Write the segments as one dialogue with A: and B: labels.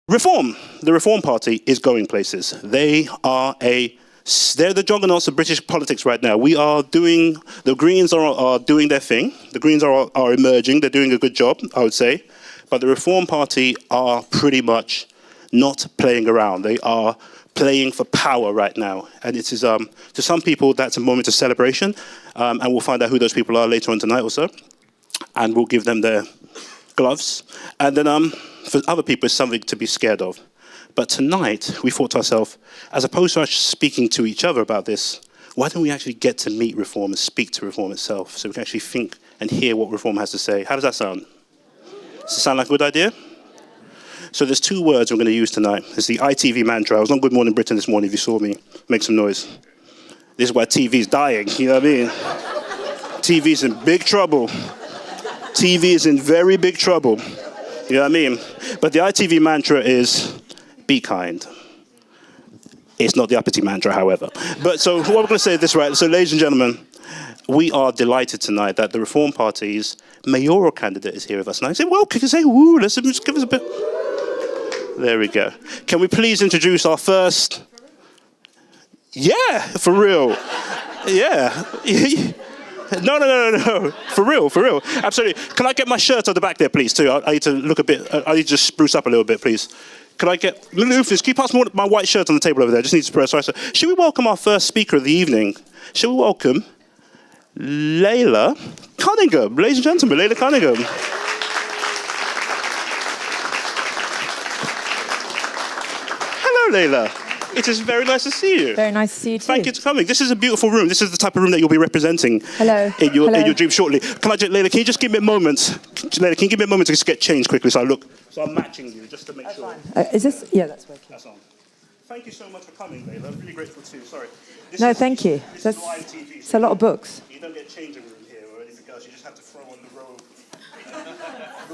A: Reform. The Reform Party is going places. They're the juggernauts of British politics right now. The Greens are doing their thing. The Greens are emerging. They're doing a good job, I would say. But the Reform Party are pretty much not playing around. They are playing for power right now. And it is, to some people, that's a moment of celebration. And we'll find out who those people are later on tonight also. And we'll give them their gloves. And then for other people, it's something to be scared of. But tonight, we thought to ourselves, as opposed to us speaking to each other about this, why don't we actually get to meet Reform and speak to Reform itself so we can actually think and hear what Reform has to say? How does that sound? Does it sound like a good idea? So there's two words we're going to use tonight. It's the ITV mantra. I was on Good Morning Britain this morning, if you saw me. Make some noise. This is why TV's dying, you know what I mean? TV's in big trouble. TV is in very big trouble. You know what I mean? But the ITV mantra is, be kind. It's not the Uppity mantra, however. But so what we're going to say is this, right? So ladies and gentlemen, we are delighted tonight that the Reform Party's mayoral candidate is here with us tonight. Say, well, can you say, woo, let's just give us a bit. There we go. Can we please introduce our first? Yeah, for real. Yeah. No. For real. Absolutely. Can I get my shirt on the back there, please, too? I need to look a bit, I need to just spruce up a little bit, please. Can I get, Lufus, can you pass me my white shirt on the table over there? I just need to press. Sorry. Should we welcome our first speaker of the evening? Shall we welcome Laila Cunningham? Ladies and gentlemen, Laila Cunningham. Hello, Laila. It is very nice to see you.
B: Very nice to see you too.
A: Thank you for coming. This is a beautiful room. This is the type of room that you'll be representing in your dream shortly. Laila, can you just give me a moment? Laila, can you give me a moment to just get changed quickly so I'm matching you just to make sure.
B: Is this? Yeah, that's working.
A: That's on. Thank you so much for coming, Laila. I'm really grateful too. Sorry.
B: Thank you.
A: This is live TV.
B: It's a lot of books.
A: You don't get changing room here or anything else. You just have to throw on the robe. You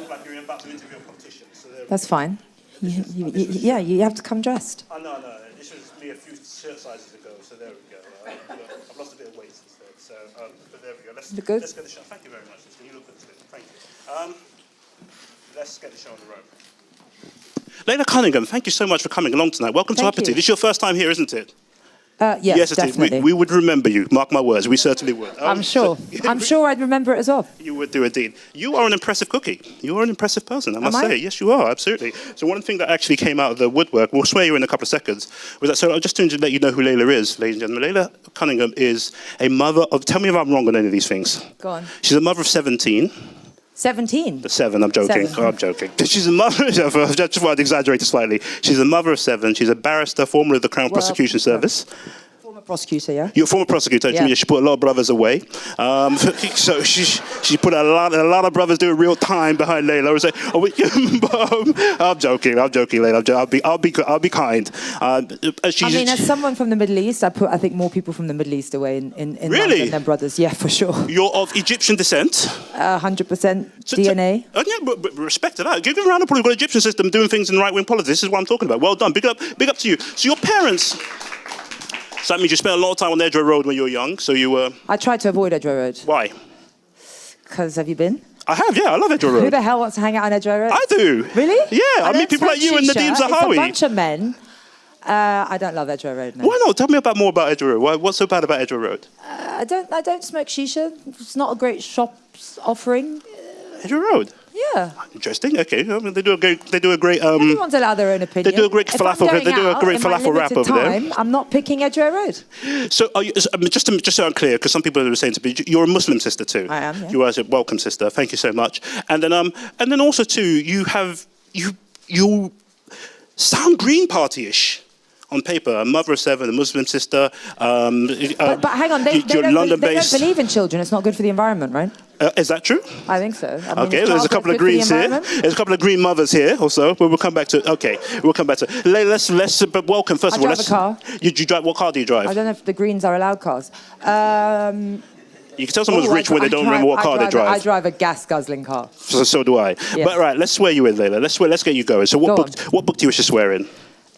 A: look like you're about to interview a politician. So
B: that's fine. You have to come dressed.
A: No. This was me a few shirt sizes ago, so there we go. I've lost a bit of weight since then, so but there we go. Let's get the show. Thank you very much. You look good too. Thank you. Let's get the show on the road. Laila Cunningham, thank you so much for coming along tonight. Welcome to Uppity. This is your first time here, isn't it?
B: Yes, definitely.
A: We would remember you. Mark my words. We certainly would.
B: I'm sure. I'm sure I'd remember it as well.
A: You would do indeed. You are an impressive cookie. You are an impressive person, I must say. Yes, you are, absolutely. So one thing that actually came out of the woodwork, we'll swear you in a couple of seconds, was that, so just to let you know who Laila is, ladies and gentlemen. Laila Cunningham is a mother of, tell me if I'm wrong on any of these things.
B: Go on.
A: She's a mother of 17.
B: 17?
A: 7, I'm joking. I'm joking. She's a mother, I just wanted to exaggerate it slightly. She's a mother of 7. She's a barrister, former of the Crown Prosecution Service.
B: Prosecutor, yeah.
A: You're a former prosecutor. Yeah. She put a lot of brothers away. So she put a lot of brothers doing real time behind Laila. I'm joking, Laila. I'll be kind.
B: As someone from the Middle East, I think more people from the Middle East away in
A: really?
B: London than brothers. Yeah, for sure.
A: You're of Egyptian descent.
B: 100% DNA.
A: But respect to that. Give them a round of applause. We've got an Egyptian system doing things in right-wing politics. This is what I'm talking about. Well done. Big up to you. So your parents. So that means you spent a lot of time on Edgware Road when you were young, so you were...
B: I tried to avoid Edgware Road.
A: Why?
B: Because have you been?
A: I have, yeah. I love Edgware Road.
B: Who the hell wants to hang out on Edgware Road?
A: I do.
B: Really?
A: Yeah, I mean people like you and Nadeem Zahawi.
B: It's a bunch of men. I don't love Edgware Road, no.
A: Why not? Tell me more about Edgware Road. What's so bad about Edgware Road?
B: I don't smoke shisha. It's not a great shop offering.
A: Edgware Road?
B: Yeah.
A: Interesting. Okay. I mean, they do a great.
B: Everyone's allowed their own opinion.
A: They do a great falafel. They do a great falafel wrap over there.
B: I'm not picking Edgware Road.
A: So, just so I'm clear, because some people are saying to me, you're a Muslim sister too.
B: I am. Yeah.
A: You are a welcome sister. Thank you so much. And then also too, you sound Green Party-ish. On paper, a mother of 7, a Muslim sister.
B: But hang on, they don't believe in children. It's not good for the environment, right?
A: Is that true?
B: I think so.
A: Okay, there's a couple of Greens here. There's a couple of Green mothers here also. But we'll come back to. Okay, we'll come back to. Let's. But welcome first of all.
B: I drive a car.
A: You drive? What car do you drive?
B: I don't know if the Greens are allowed cars.
A: You can tell someone's rich when they don't remember what car they drive.
B: I drive a gas-guzzling car.
A: So do I. Yes. But right, let's swear you in, Laila. Let's get you going. So what book do you wish to swear in?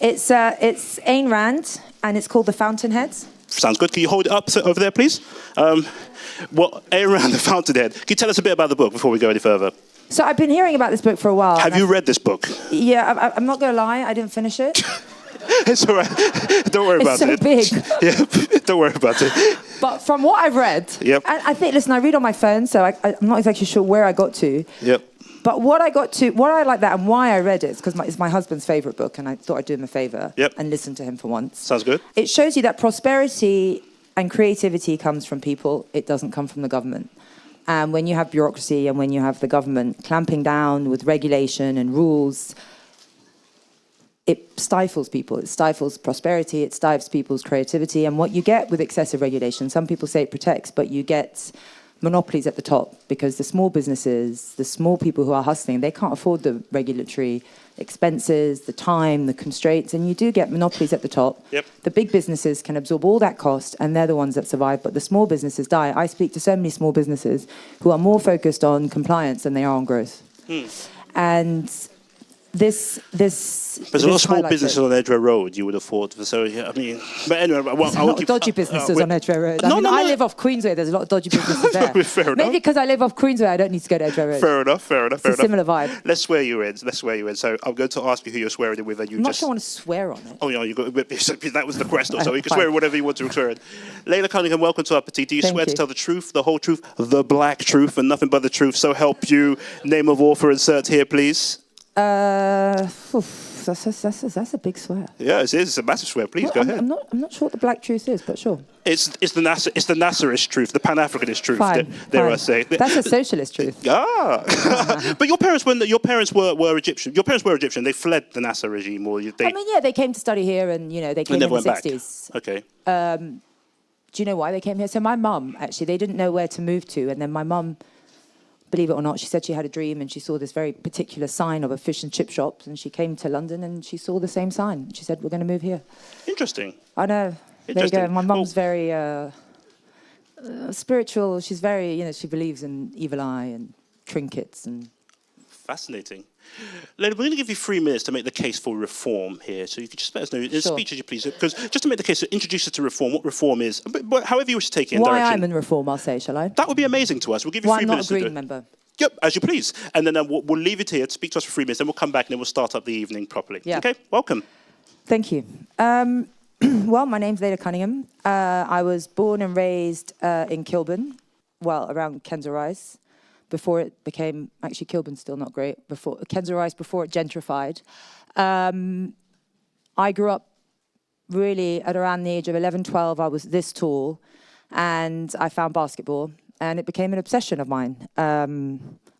B: It's Ayn Rand, and it's called The Fountainheads.
A: Sounds good. Can you hold it up over there, please? Ayn Rand, The Fountainhead. Can you tell us a bit about the book before we go any further?
B: So I've been hearing about this book for a while.
A: Have you read this book?
B: Yeah, I'm not going to lie, I didn't finish it.
A: It's all right. Don't worry about it.
B: It's so big.
A: Yeah, don't worry about it.
B: But from what I've read,
A: Yep.
B: and I think, listen, I read on my phone, so I'm not exactly sure where I got to.
A: Yep.
B: But what I like that and why I read it is because it's my husband's favourite book, and I thought I'd do him a favour and listen to him for once.
A: Sounds good.
B: It shows you that prosperity and creativity comes from people. It doesn't come from the government. And when you have bureaucracy and when you have the government clamping down with regulation and rules, it stifles people. It stifles prosperity. It stifles people's creativity. And what you get with excessive regulation, some people say it protects, but you get monopolies at the top because the small businesses, the small people who are hustling, they can't afford the regulatory expenses, the time, the constraints, and you do get monopolies at the top.
A: Yep.
B: The big businesses can absorb all that cost, and they're the ones that survive, but the small businesses die. I speak to so many small businesses who are more focused on compliance than they are on growth. And this
A: there's a lot of small businesses on Edgware Road, you would have thought. So, yeah, I mean, but anyway, I won't keep...
B: dodgy businesses on Edgware Road. I live off Queensway, there's a lot of dodgy businesses there.
A: Fair enough.
B: Maybe because I live off Queensway, I don't need to go to Edgware Road.
A: Fair enough.
B: It's a similar vibe.
A: Let's swear you in. So I'm going to ask you who you're swearing in with, and
B: I'm not sure I want to swear on it.
A: Oh, yeah, that was the question. So you can swear whatever you want to swear in. Laila Cunningham, welcome to Uppity. Do you swear to tell the truth, the whole truth, the black truth, and nothing but the truth? So help you. Name of author, insert here, please.
B: That's a big swear.
A: Yeah, it is. It's a massive swear. Please go ahead.
B: I'm not sure what the black truth is, but sure.
A: It's the Nasserist truth, the Pan-Africanist truth.
B: Fine.
A: I say.
B: That's a socialist truth.
A: But your parents were Egyptian. Your parents were Egyptian. They fled the Nasser regime, or
B: they came to study here, and they came in the 60s.
A: Back. Okay.
B: Do you know why they came here? So my mum, actually, they didn't know where to move to, and then my mum, believe it or not, she said she had a dream and she saw this very particular sign of a fish and chip shop, and she came to London and she saw the same sign. She said, we're going to move here.
A: Interesting.
B: I know. There you go. My mum's very spiritual. She's very, she believes in evil eye and trinkets. And
A: fascinating. Laila, we're going to give you 3 minutes to make the case for reform here. So you could just let us know, in a speech, as you please, because just to make the case, introduce us to reform, what reform is, but however you wish to take it in direction.
B: Why I'm in reform, I'll say, shall I?
A: That would be amazing to us. We'll give you 3 minutes to do it.
B: Why I'm not a Green member?
A: Yep, as you please. And then we'll leave it here to speak to us for 3 minutes, then we'll come back and then we'll start up the evening properly.
B: Yeah.
A: Okay, welcome.
B: Thank you. Well, my name's Laila Cunningham. I was born and raised in Kilburn, around Kensal Rise. Before it became, actually Kilburn's still not great, Kensal Rise, before it gentrified. I grew up really at around the age of 11, 12, I was this tall, and I found basketball, and it became an obsession of mine.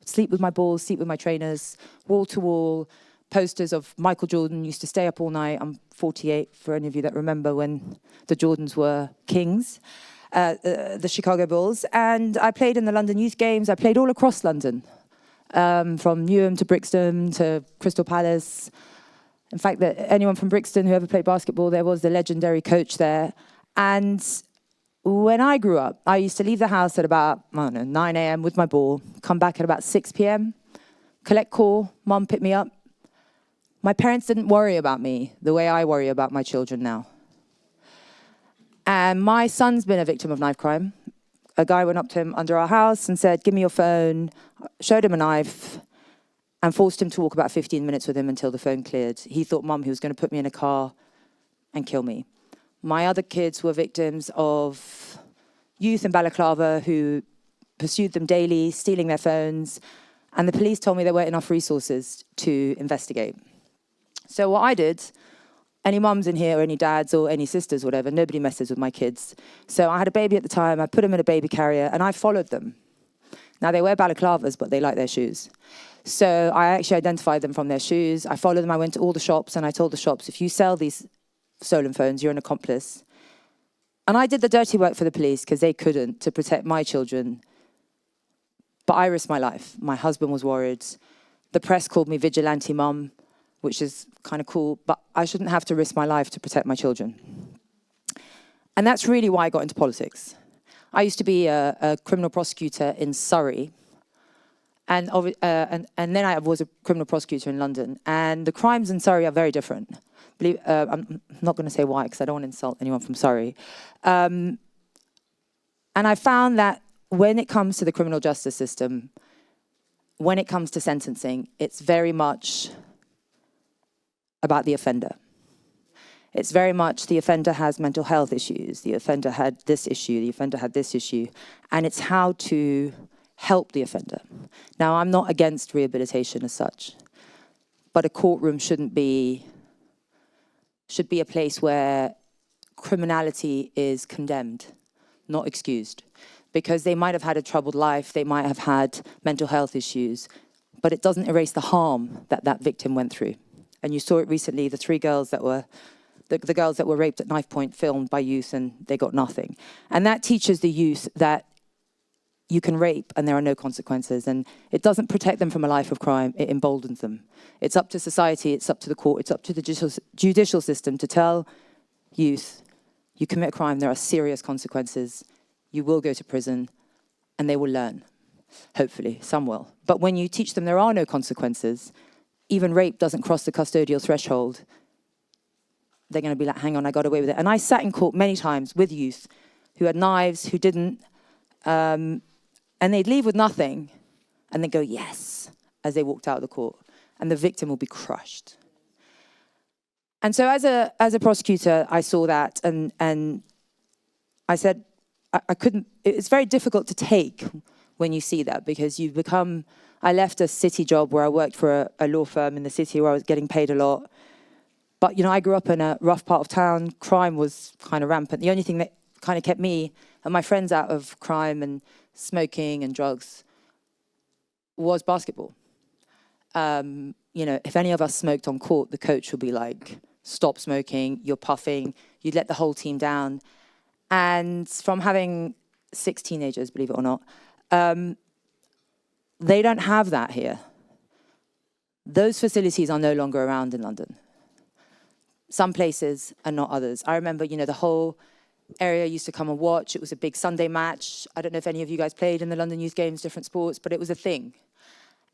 B: Sleep with my balls, sleep with my trainers, wall to wall, posters of Michael Jordan, used to stay up all night. I'm 48, for any of you that remember when the Jordans were kings. The Chicago Bulls, and I played in the London Youth Games. I played all across London, from Newham to Brixton to Crystal Palace. In fact, anyone from Brixton who ever played basketball, there was the legendary coach there. And when I grew up, I used to leave the house at about 9 a.m. with my ball, come back at about 6 p.m., collect call, mum pick me up. My parents didn't worry about me the way I worry about my children now. And my son's been a victim of knife crime. A guy went up to him under our house and said, give me your phone, showed him a knife, and forced him to walk about 15 minutes with him until the phone cleared. He thought, Mum, he was going to put me in a car and kill me. My other kids were victims of youth in Balaclava who pursued them daily, stealing their phones, and the police told me there weren't enough resources to investigate. So what I did, any mums in here, or any dads, or any sisters, whatever, nobody messes with my kids. So I had a baby at the time, I put them in a baby carrier, and I followed them. Now, they wear balaclavas, but they like their shoes. So I actually identified them from their shoes. I followed them, I went to all the shops, and I told the shops, if you sell these stolen phones, you're an accomplice. And I did the dirty work for the police, because they couldn't, to protect my children. But I risked my life. My husband was worried. The press called me vigilante mum, which is kind of cool, but I shouldn't have to risk my life to protect my children. And that's really why I got into politics. I used to be a criminal prosecutor in Surrey, and then I was a criminal prosecutor in London. And the crimes in Surrey are very different. I'm not going to say why, because I don't want to insult anyone from Surrey. And I found that when it comes to the criminal justice system, when it comes to sentencing, it's very much about the offender. It's very much the offender has mental health issues, the offender had this issue, the offender had this issue, and it's how to help the offender. Now, I'm not against rehabilitation as such, but a courtroom should be a place where criminality is condemned, not excused. Because they might have had a troubled life, they might have had mental health issues, but it doesn't erase the harm that that victim went through. And you saw it recently, the three girls that were, the girls that were raped at knife point, filmed by youth, and they got nothing. And that teaches the youth that you can rape and there are no consequences. And it doesn't protect them from a life of crime, it emboldens them. It's up to society, it's up to the court, it's up to the judicial system to tell youth, you commit a crime, there are serious consequences. You will go to prison, and they will learn. Hopefully, some will. But when you teach them there are no consequences, even rape doesn't cross the custodial threshold, they're going to be like, hang on, I got away with it. And I sat in court many times with youth who had knives, who didn't, and they'd leave with nothing, and they'd go, yes, as they walked out of the court. And the victim will be crushed. And so as a prosecutor, I saw that, and I said, I couldn't, it's very difficult to take when you see that, because you become, I left a city job where I worked for a law firm in the city where I was getting paid a lot. But, you know, I grew up in a rough part of town. Crime was kind of rampant. The only thing that kind of kept me and my friends out of crime and smoking and drugs was basketball. You know, if any of us smoked on court, the coach would be like, stop smoking, you're puffing, you'd let the whole team down. And from having 6 teenagers, believe it or not, they don't have that here. Those facilities are no longer around in London. Some places and not others. I remember, you know, the whole area used to come and watch. It was a big Sunday match. I don't know if any of you guys played in the London Youth Games, different sports, but it was a thing.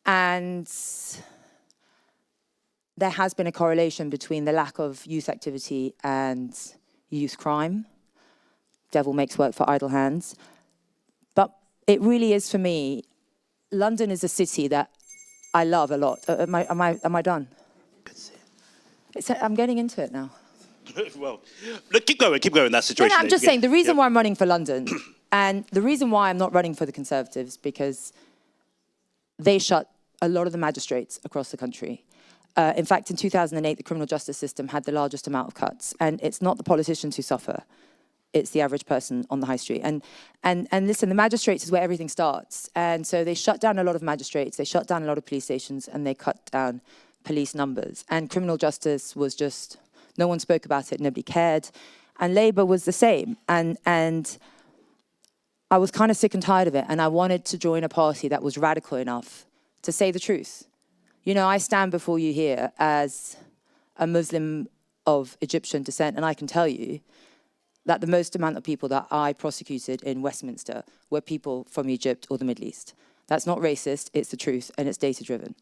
B: And there has been a correlation between the lack of youth activity and youth crime. Devil makes work for idle hands. But it really is, for me, London is a city that I love a lot. Am I done? I'm getting into it now.
A: Well, look, keep going in that situation.
B: No, I'm just saying, the reason why I'm running for London, and the reason why I'm not running for the Conservatives, because they shut a lot of the magistrates across the country. In fact, in 2008, the criminal justice system had the largest amount of cuts, and it's not the politicians who suffer. It's the average person on the high street. And listen, the magistrates is where everything starts. And so they shut down a lot of magistrates, they shut down a lot of police stations, and they cut down police numbers. And criminal justice was just, no one spoke about it, nobody cared. And Labour was the same. And I was kind of sick and tired of it. And I wanted to join a party that was radical enough to say the truth. You know, I stand before you here as a Muslim of Egyptian descent, and I can tell you that the most amount of people that I prosecuted in Westminster were people from Egypt or the Middle East. That's not racist, it's the truth, and it's data-driven.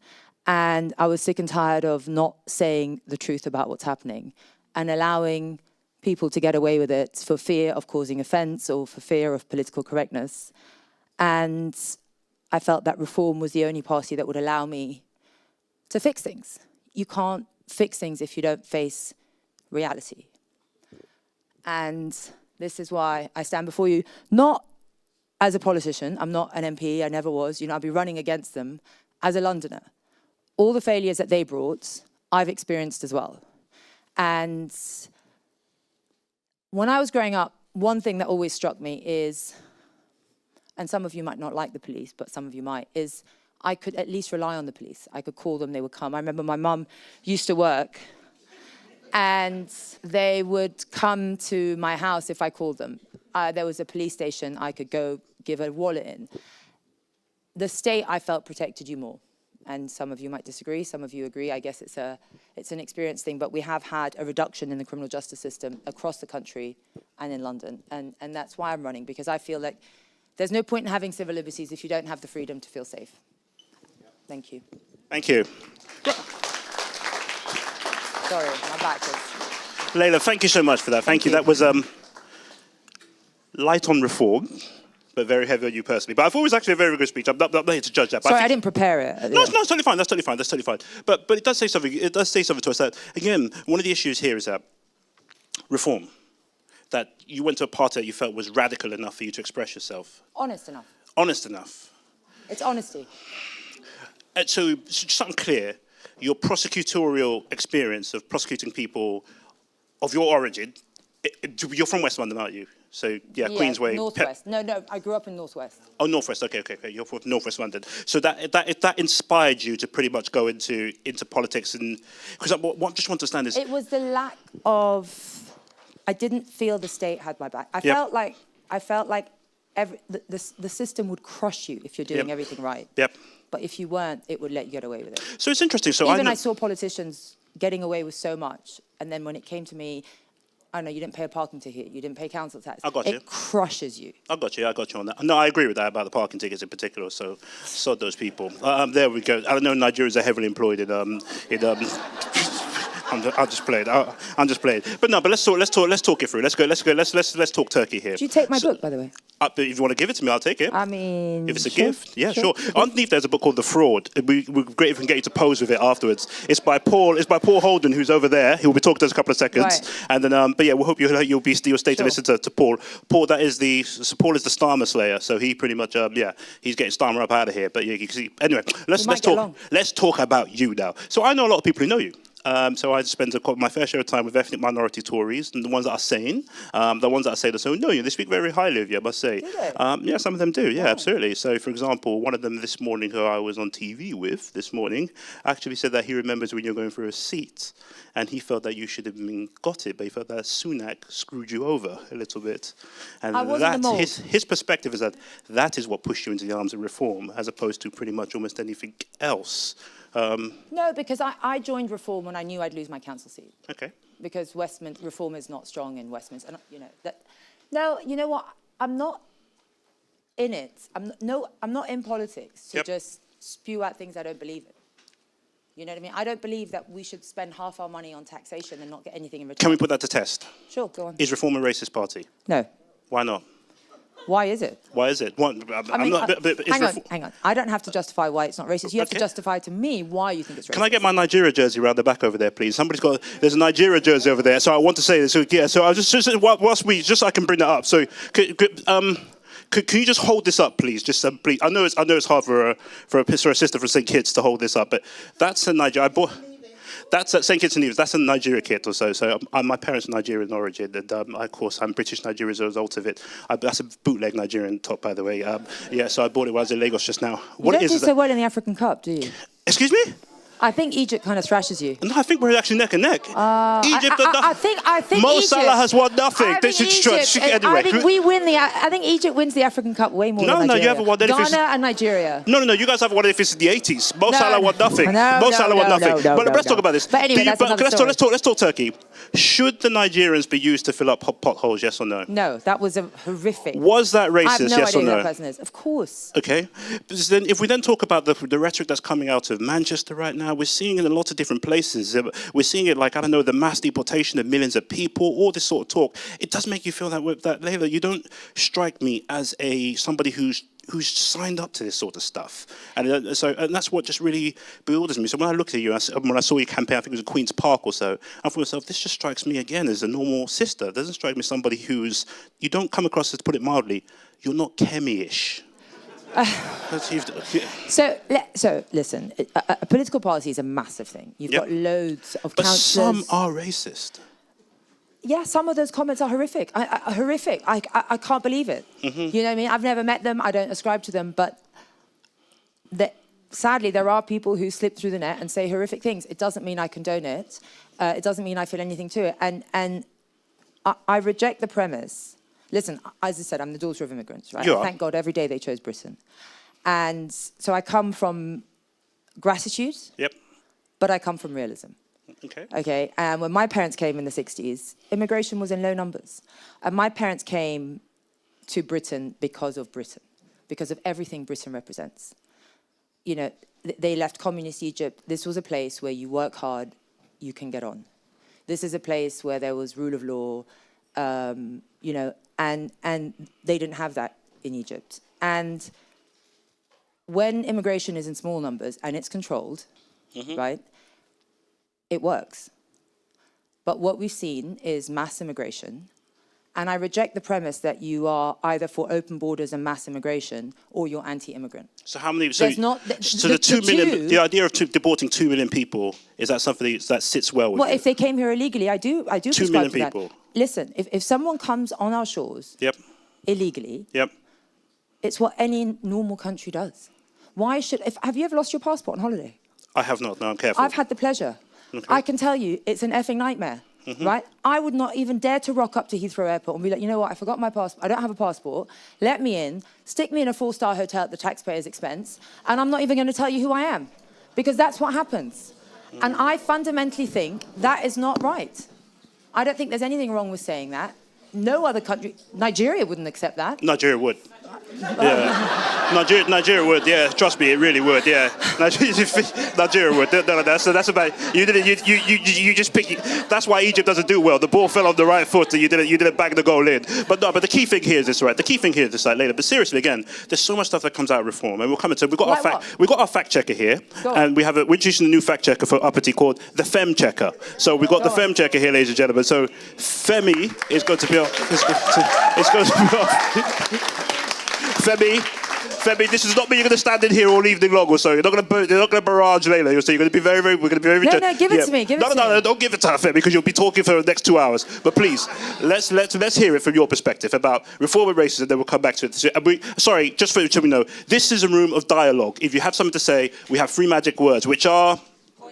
B: And I was sick and tired of not saying the truth about what's happening and allowing people to get away with it for fear of causing offense or for fear of political correctness. And I felt that Reform was the only party that would allow me to fix things. You can't fix things if you don't face reality. And this is why I stand before you, not as a politician, I'm not an MP, I never was, you know, I'll be running against them, as a Londoner. All the failures that they brought, I've experienced as well. And when I was growing up, one thing that always struck me is, and some of you might not like the police, but some of you might, is I could at least rely on the police. I could call them, they would come. I remember my mum used to work, and they would come to my house if I called them. There was a police station I could go give a wallet in. The state, I felt, protected you more. And some of you might disagree, some of you agree. I guess it's an experience thing, but we have had a reduction in the criminal justice system across the country and in London. And that's why I'm running, because I feel like there's no point in having civil liberties if you don't have the freedom to feel safe. Thank you.
A: Thank you.
B: Sorry, my back is...
A: Laila, thank you so much for that. Thank you. That was light on reform, but very heavy on you personally. But I thought it was actually a very good speech. I'm not here to judge that. But
B: Sorry, I didn't prepare it.
A: No, it's totally fine. That's totally fine. That's totally fine. But it does say something. It does say something to us that, again, one of the issues here is that reform. That you went to a party that you felt was radical enough for you to express yourself.
B: Honest enough.
A: Honest enough.
B: It's honesty.
A: So just something clear, your prosecutorial experience of prosecuting people of your origin, you're from West London, aren't you? So, yeah, Queensway.
B: Northwest. No, I grew up in Northwest.
A: Oh, Northwest, okay. You're from Northwest London. So that inspired you to pretty much go into politics, and because what I just want to understand is...
B: It was the lack of... I didn't feel the state had my back. I felt like the system would crush you if you're doing everything right.
A: Yep.
B: But if you weren't, it would let you get away with it.
A: So it's interesting. So
B: I saw politicians getting away with so much, and then when it came to me, I know you didn't pay a parking ticket, you didn't pay council tax.
A: I got you.
B: It crushes you.
A: I got you on that. No, I agree with that about the parking tickets in particular. So, sod those people. There we go. I know Nigerians are heavily employed in I'll just play it. I'm just playing. But no. But let's talk it through. Let's talk Turkey here.
B: Do you take my book, by the way?
A: If you want to give it to me, I'll take it.
B: I mean,
A: if it's a gift, yeah, sure. Underneath there's a book called The Fraud. We're great if we can get you to pose with it afterwards. It's by Paul Holden, who's over there. He'll be talking to us in a couple of seconds. Right. And then, but yeah, we hope you'll stay to listen to Paul. Paul, Paul is the Starmer Slayer. So he pretty much, he's getting Starmer up out of here. But yeah, you can see. Anyway, let's talk about you now. So I know a lot of people who know you. So I spend my fair share of time with ethnic minority Tories, and the ones that are sane, the ones that I say that no, they speak very highly of you, I must say.
B: Do they?
A: Yeah, some of them do, yeah, absolutely. So, for example, one of them this morning, who I was on TV with this morning, actually said that he remembers when you're going for a seat, and he felt that you should have got it, but he felt that Sunak screwed you over a little bit. And his perspective is that is what pushed you into the arms of reform, as opposed to pretty much almost anything else.
B: No, because I joined Reform when I knew I'd lose my council seat.
A: Okay.
B: Because Reform is not strong in Westminster. And, no, you know what? I'm not in it. I'm not in politics to just spew out things I don't believe in. You know what I mean? I don't believe that we should spend half our money on taxation and not get anything in return.
A: Can we put that to test?
B: Sure, go on.
A: Is Reform a racist party?
B: No.
A: Why not?
B: Why is it?
A: Why is it?
B: Hang on. I don't have to justify why it's not racist. You have to justify to me why you think it's racist.
A: Can I get my Nigeria jersey around the back over there, please? There's a Nigeria jersey over there, so I want to say this. So yeah, so I just so I can bring that up. So can you just hold this up, please? Just please. I know it's hard for a sister from St. Kitts to hold this up, but that's a Nigeria. That's at St. Kitts and Nevis. That's a Nigeria kit or so. So my parents are Nigerian origin, and of course I'm British Nigerian as a result of it. That's a bootleg Nigerian top, by the way. Yeah, so I bought it while I was in Lagos just now.
B: You don't do so well in the African Cup, do you?
A: Excuse me?
B: I think Egypt kind of thrashes you.
A: No, I think we're actually neck and neck. Egypt.
B: I think
A: Mo
B: Egypt,
A: Salah has won nothing.
B: I think Egypt wins the African Cup way more than Nigeria.
A: No, you haven't won anything.
B: Ghana and Nigeria.
A: No, you guys haven't won anything in the 80s. Mo Salah won nothing. Mo Salah won nothing. But let's talk about this.
B: But anyway,
A: let's talk Turkey. Should the Nigerians be used to fill up potholes? Yes or no?
B: No, that was a horrific.
A: Was that racist? Yes or no?
B: I have no idea who that person is. Of course.
A: Okay. Then, if we then talk about the rhetoric that's coming out of Manchester right now, we're seeing it in a lot of different places. We're seeing it like, the mass deportation of millions of people, all this sort of talk. It does make you feel that Laila, you don't strike me as somebody who's signed up to this sort of stuff. And that's what just really bewilders me. So when I looked at you, when I saw your campaign, I think it was at Queen's Park or so, I thought to myself, this just strikes me again as a normal sister. It doesn't strike me as somebody you don't come across, as, to put it mildly, you're not Kemi-ish.
B: So listen, a political party is a massive thing. You've got loads of councillors.
A: But some are racist.
B: Yeah, some of those comments are horrific. Horrific. I can't believe it. Mm-hmm. You know what I mean? I've never met them. I don't ascribe to them. But sadly, there are people who slip through the net and say horrific things. It doesn't mean I condone it. It doesn't mean I feel anything to it. And I reject the premise. Listen, as I said, I'm the daughter of immigrants, right? Thank God every day they chose Britain. And so I come from gratitude. Yep. But I come from realism. Okay. And when my parents came in the 60s, immigration was in low numbers. And my parents came to Britain because of everything Britain represents. They left communist Egypt. This was a place where you work hard, you can get on. This is a place where there was rule of law, and they didn't have that in Egypt. And when immigration is in small numbers and it's controlled, right, it works. But what we've seen is mass immigration. And I reject the premise that you are either for open borders and mass immigration or you're anti-immigrant.
A: So how many? So,
B: There's not,
A: the 2 million. The idea of deporting 2 million people, is that something that sits well with you?
B: Well, if they came here illegally, I do
A: 2 million people.
B: That. Listen, if someone comes on our shores illegally, it's what any normal country does. Why should? Have you ever lost your passport on holiday?
A: I have not. No, I'm careful.
B: I've had the pleasure.
A: Okay.
B: I can tell you, it's an effing nightmare. Right? I would not even dare to rock up to Heathrow Airport and be like, you know what, I forgot my passport, I don't have a passport, let me in, stick me in a 4-star hotel at the taxpayer's expense, and I'm not even going to tell you who I am. Because that's what happens. And I fundamentally think that is not right. I don't think there's anything wrong with saying that. No other country, Nigeria wouldn't accept that.
A: Nigeria would. Yeah, Nigeria would. Yeah, trust me, it really would. Yeah, Nigeria would. No, that's about you. You just pick. That's why Egypt doesn't do well. The ball fell on the right foot, and you didn't bang the goal in. But no, but the key thing here is this, right? The key thing here is this, like later. But seriously, again, there's so much stuff that comes out of reform, and we'll come into. We've got our fact checker here, and we're introducing a new fact checker for Uppity called the Fem Checker. So we've got the Fem Checker here, ladies and gentlemen. So Femi is going to be on. It's going to be on. Femi, this is not me. You're going to stand in here all evening long or so. You're not going to barrage Laila. You're going to be very. We're going to be very.
B: No, give it to me.
A: No, don't give it to her, Femi, because you'll be talking for the next 2 hours. But please, let's hear it from your perspective about reform and racism, and then we'll come back to it. Sorry, just so we know, this is a room of dialogue. If you have something to say, we have 3 magic words, which are.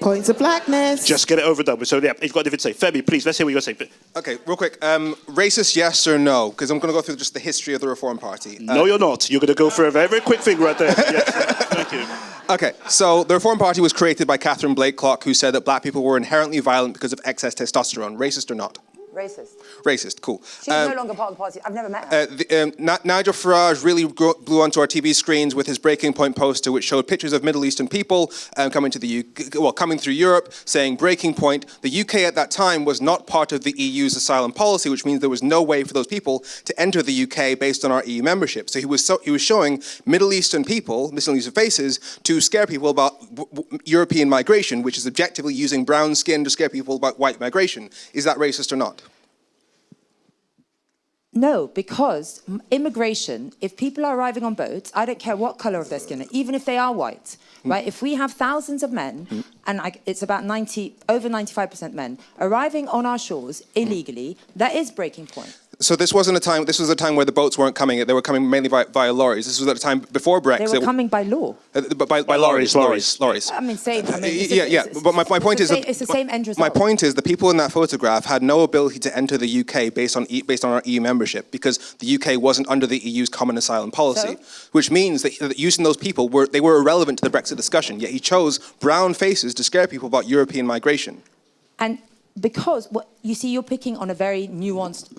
C: Points of blackness.
A: Just get it over and done with. So yeah, you've got anything to say. Femi, please, let's hear what you're going to say.
D: Okay, real quick. Racist, yes or no? Because I'm going to go through just the history of the Reform Party.
A: No, you're not. You're going to go for a very, very quick thing right there. Yes, thank you.
D: Okay, so the Reform Party was created by Catherine Blake Clock, who said that black people were inherently violent because of excess testosterone. Racist or not? Racist, cool.
B: She's no longer part of the party. I've never met her.
D: Nigel Farage really blew onto our TV screens with his Breaking Point poster, which showed pictures of Middle Eastern people coming through Europe, saying Breaking Point. The UK at that time was not part of the EU's asylum policy, which means there was no way for those people to enter the UK based on our EU membership. So he was showing Middle Eastern people, Middle Eastern faces, to scare people about European migration, which is objectively using brown skin to scare people about white migration. Is that racist or not?
B: No, because immigration, if people are arriving on boats, I don't care what colour of their skin, even if they are white, right? If we have thousands of men, and it's about over 95% men, arriving on our shores illegally, that is Breaking Point.
D: So this was a time where the boats weren't coming. They were coming mainly via lorries. This was at a time before Brexit.
B: They were coming by law.
D: By lorries.
B: I mean, same.
D: But my point is,
B: it's the same end result.
D: My point is, the people in that photograph had no ability to enter the UK based on our EU membership because the UK wasn't under the EU's common asylum policy, which means that using those people were irrelevant to the Brexit discussion. Yet he chose brown faces to scare people about European migration.
B: And because you're picking on a very nuanced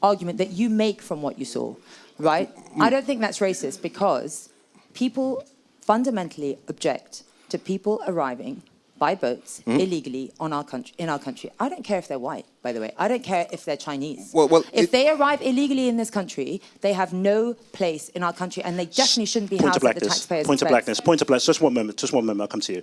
B: argument that you make from what you saw, right? I don't think that's racist because people fundamentally object to people arriving by boats illegally in our country. I don't care if they're white, by the way. I don't care if they're Chinese. If they arrive illegally in this country, they have no place in our country and they definitely shouldn't be housed at the taxpayers'
A: Point of blackness. Just one moment, I'll come to you.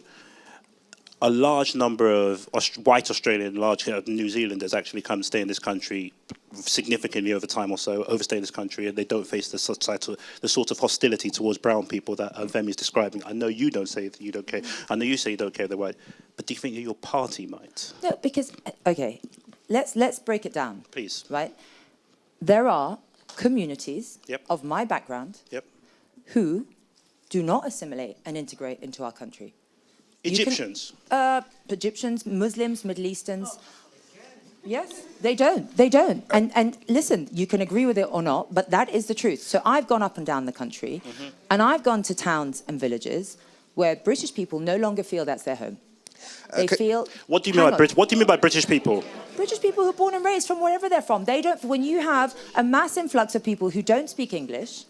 A: A large number of white Australian, New Zealanders actually come stay in this country significantly over time or so, overstay this country, and they don't face the sort of hostility towards brown people that Femi is describing. I know you don't say that you don't care. I know you say you don't care they're white. But do you think that your party might?
B: No, because, okay, let's break it down.
A: Please.
B: Right? There are communities of my background who do not assimilate and integrate into our country.
A: Egyptians?
B: Egyptians, Muslims, Middle Easterns. Yes, they don't. And listen, you can agree with it or not, but that is the truth. So I've gone up and down the country, and I've gone to towns and villages where British people no longer feel that's their home. They feel...
A: What do you mean by British people?
B: British people who are born and raised from wherever they're from. They don't... When you have a mass influx of people who don't speak English,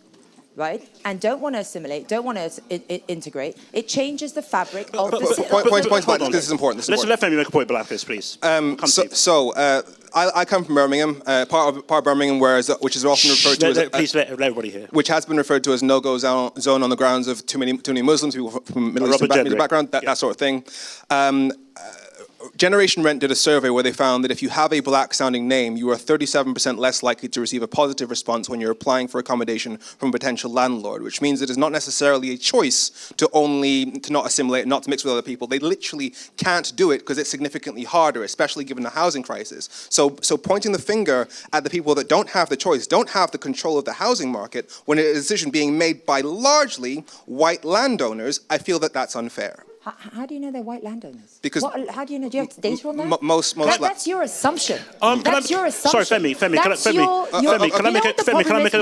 B: right, and don't want to assimilate, don't want to integrate, it changes the fabric of the
D: Point, because this is important.
A: Let's let Femi make a point, Blackness, please.
D: I come from Birmingham, part of Birmingham, which is often referred to as...
A: Please let everybody hear.
D: Which has been referred to as no-go zone on the grounds of too many Muslims, people from Middle Eastern background, that sort of thing. Generation Rent did a survey where they found that if you have a black-sounding name, you are 37% less likely to receive a positive response when you're applying for accommodation from a potential landlord, which means it is not necessarily a choice to not assimilate, not to mix with other people. They literally can't do it because it's significantly harder, especially given the housing crisis. So pointing the finger at the people that don't have the choice, don't have the control of the housing market, when it is a decision being made by largely white landowners, I feel that that's unfair.
B: How do you know they're white landowners?
D: Because
B: how do you know? Do you have data on that? That's your assumption. That's your assumption.
A: Sorry, Femi. Can I make a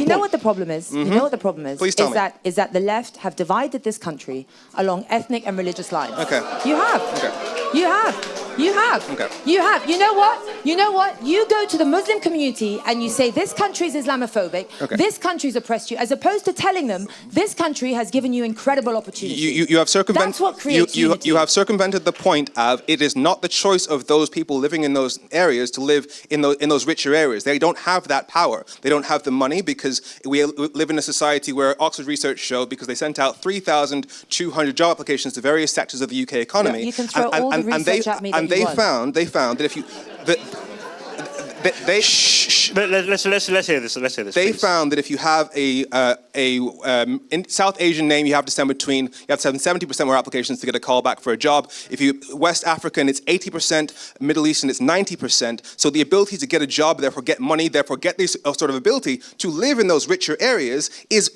B: You know what the problem is? You know what the problem is?
D: Please tell me.
B: Is that the left have divided this country along ethnic and religious lines.
D: Okay.
B: You have.
D: Okay.
B: You have. You have.
D: Okay.
B: You have. You know what? You know what? You go to the Muslim community and you say this country is Islamophobic.
D: Okay.
B: This country's oppressed you, as opposed to telling them this country has given you incredible opportunity.
D: You have circumvented.
B: That's what creates unity.
D: You have circumvented the point of it is not the choice of those people living in those areas to live in those richer areas. They don't have that power. They don't have the money because we live in a society where Oxford research showed, because they sent out 3,200 job applications to various sectors of the UK economy.
B: Yeah, you can throw all the research at me that you want.
D: They found that if you...
A: Let's hear this.
D: They found that if you have in South Asian name, you have to send 70% more applications to get a call back for a job. If you West African, it's 80%. Middle Eastern, it's 90%. So the ability to get a job, therefore get money, therefore get this sort of ability to live in those richer areas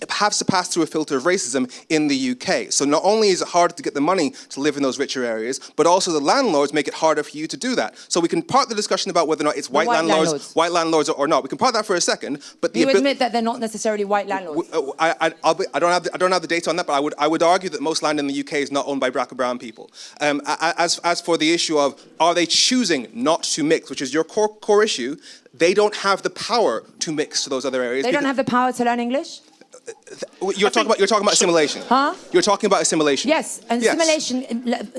D: has to pass through a filter of racism in the UK. So not only is it harder to get the money to live in those richer areas, but also the landlords make it harder for you to do that. So we can part the discussion about whether or not it's white landlords or not. We can part that for a second. But
B: you admit that they're not necessarily white landlords.
D: I don't have the data on that, but I would argue that most land in the UK is not owned by black or brown people. As for the issue of are they choosing not to mix, which is your core issue, they don't have the power to mix to those other areas.
B: They don't have the power to learn English?
D: You're talking about assimilation.
B: Huh?
D: You're talking about assimilation.
B: Yes, and assimilation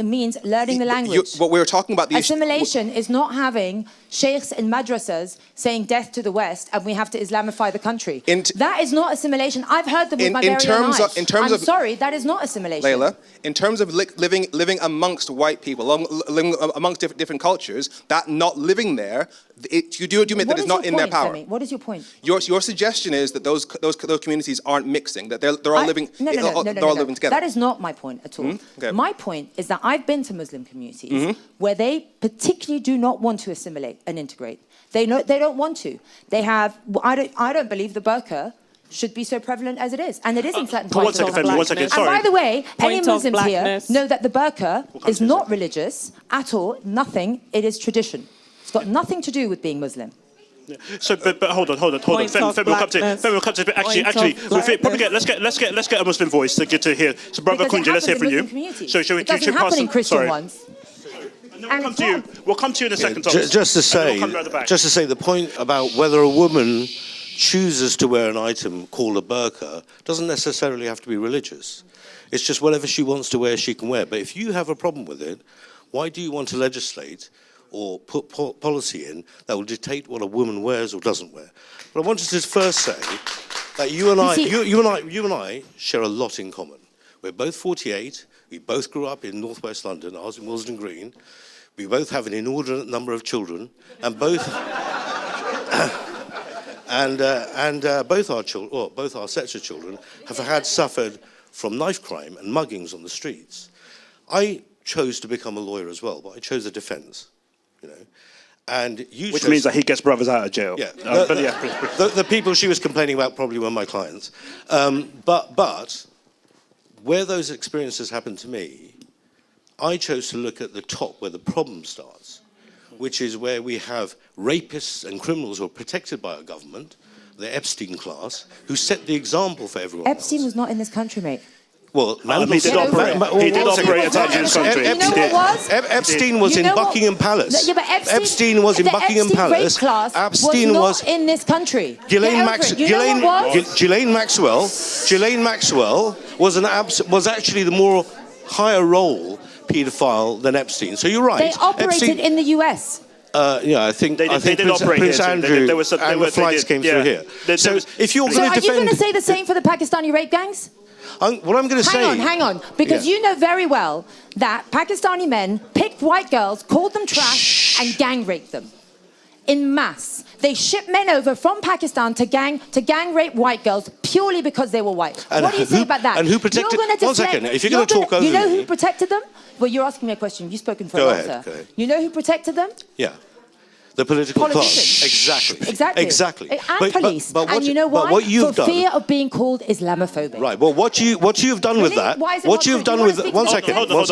B: means learning the language.
D: What we're talking about
B: assimilation is not having sheikhs in madrasas saying death to the West and we have to Islamify the country. That is not assimilation. I've heard them with my very own eyes. I'm sorry, that is not assimilation.
D: Laila, in terms of living amongst white people, living amongst different cultures, that not living there, you do admit that it's not in their power.
B: Femi? What is your point?
D: Your suggestion is that those communities aren't mixing, that they're all living together.
B: That is not my point at all.
D: Okay.
B: My point is that I've been to Muslim communities where they particularly do not want to assimilate and integrate. They don't want to. They have. I don't believe the burqa should be so prevalent as it is, and it is in certain parts of
A: Femi, 1 second, sorry.
B: And by the way, any Muslims here
C: Blackness.
B: know that the burqa is not religious at all. Nothing. It is tradition. It's got nothing to do with being Muslim.
A: Yeah. So, but hold on. Femi will come to. Actually, let's get a Muslim voice to get to hear. So, Brother Kunja, let's hear from you.
B: So, shall we pass in Christian ones?
A: We'll come to you in a second.
E: Just to say, the point about whether a woman chooses to wear an item called a burqa doesn't necessarily have to be religious. It's just whatever she wants to wear, she can wear. But if you have a problem with it, why do you want to legislate or put policy in that will dictate what a woman wears or doesn't wear? But I wanted to first say that you and I share a lot in common. We're both 48. We both grew up in northwest London. I was in Willesden Green. We both have an inordinate number of children, and both both our sets of children have suffered from knife crime and muggings on the streets. I chose to become a lawyer as well, but I chose a defence. And
A: which means that he gets brothers out of jail.
E: Yeah, the people she was complaining about probably were my clients. But where those experiences happened to me, I chose to look at the top where the problem starts, which is where we have rapists and criminals who are protected by our government, the Epstein class, who set the example for everyone
B: Epstein
E: else.
B: was not in this country, mate.
E: Well,
A: he did operate at times in this country.
B: You know what it was?
E: Epstein was in Buckingham Palace.
B: Yeah, but
E: Epstein was in Buckingham Palace.
B: Epstein was not in this country.
E: Ghislaine Maxwell was actually the more higher role paedophile than Epstein. So you're right.
B: They operated in the US.
E: Yeah, I think
A: did operate
E: Prince
A: here.
E: Andrew
A: There was
E: and the flights came through here. So if you're going to defend...
B: are you going to say the same for the Pakistani rape gangs?
E: What I'm going to say...
B: Hang on. Because you know very well that Pakistani men picked white girls, called them trash, and gang raped them. In mass. They shipped men over from Pakistan to gang rape white girls purely because they were white.
E: And
B: what do you say about that?
E: And who protected... One second, if you're going to talk over...
B: You know who protected them? Well, you're asking me a question. You've spoken for a while, sir.
E: Go ahead.
B: You know who protected them?
E: Yeah. The political class.
B: Politicians.
E: Exactly.
B: And police.
E: But
B: and you know why?
E: What you've
B: for fear of being called Islamophobic.
E: Right. Well, what you've done with that... What you've done with... One second.
A: Hold on. We've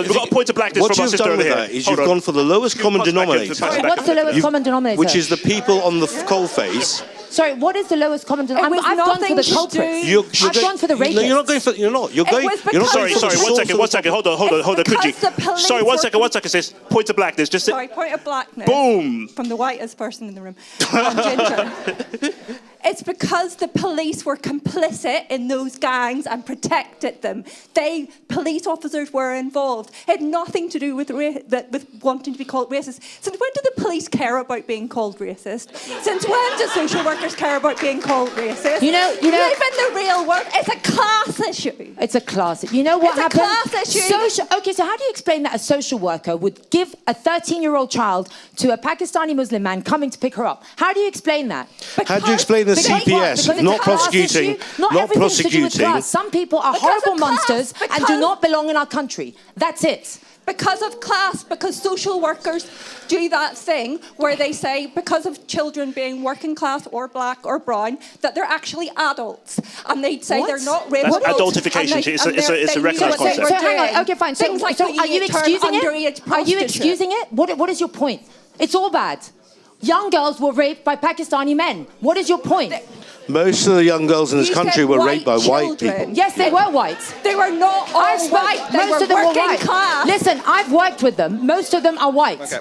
A: got a point of blackness from our sister over here.
E: What you've done with that is you've gone for the lowest common denominator.
B: What's the lowest common denominator?
E: Which is the people on the coalface.
B: Sorry, what is the lowest common denominator? I've gone for the culprits. I've gone for the rapists.
E: No, you're not going for... You're not. You're going...
A: Sorry, one second. Hold on, Pooji. Sorry, one second, sis. Point of blackness.
F: Sorry, point of blackness.
A: Boom.
F: From the whitest person in the room. Ginger. It's because the police were complicit in those gangs and protected them. Police officers were involved. It had nothing to do with wanting to be called racist. Since when do the police care about being called racist? Since when do social workers care about being called racist?
B: You know,
F: live in the real world. It's a class issue.
B: It's a class issue. You know what happened?
F: It's a class issue.
B: Okay, so how do you explain that a social worker would give a 13-year-old child to a Pakistani Muslim man coming to pick her up? How do you explain that?
E: How do you explain the CPS not prosecuting?
B: Not everything's to do with class. Some people are horrible monsters and do not belong in our country. That's it.
F: Because of class, because social workers do that thing where they say, because of children being working class or black or brown, that they're actually adults. And they'd say they're not real adults.
A: That's adultification. It's a reckless concept.
B: So hang on, okay, fine. So are you excusing it? Are you excusing it? What is your point? It's all bad. Young girls were raped by Pakistani men. What is your point?
E: Most of the young girls in this country were raped by white people.
B: Yes, they were white.
F: They were not all white.
B: Most of them were white.
F: Class.
B: Listen, I've worked with them. Most of them are white.
D: Okay.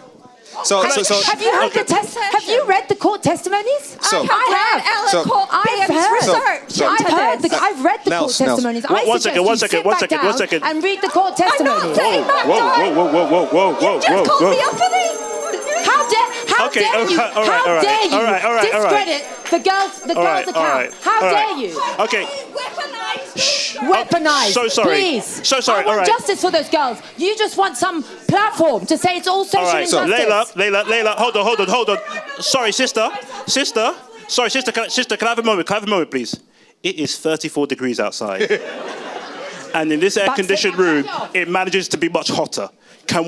D: So
B: have you heard the test? Have you read the court testimonies?
F: I've
B: read the court testimonies.
A: One second.
B: And read the court testimonies.
A: Whoa.
F: Just called me uppity.
B: How dare you discredit the girls' account? How dare you?
A: Okay.
B: Weaponized.
A: So sorry.
B: Please.
A: So sorry.
B: I want justice for those girls. You just want some platform to say it's all social injustice.
A: Layla, hold on. Sorry, sister. Sorry, sister, can I have a moment? Please? It is 34 degrees outside. And in this air-conditioned room, it manages to be much hotter. So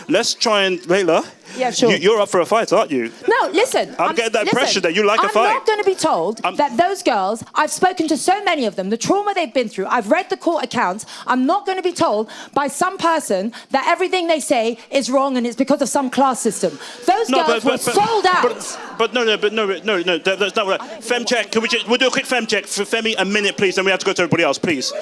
A: let's try and, Layla,
B: yeah, sure.
A: You're up for a fight, aren't you?
B: No, listen.
A: I'm getting that impression that you like a fight.
B: I'm not going to be told that those girls, I've spoken to so many of them, the trauma they've been through, I've read the court accounts, I'm not going to be told by some person that everything they say is wrong and it's because of some class system. Those girls were sold out.
A: But no, that's not right. Fem check, we'll do a quick fem check for Femi, a minute, please, then we have to go to everybody else, please.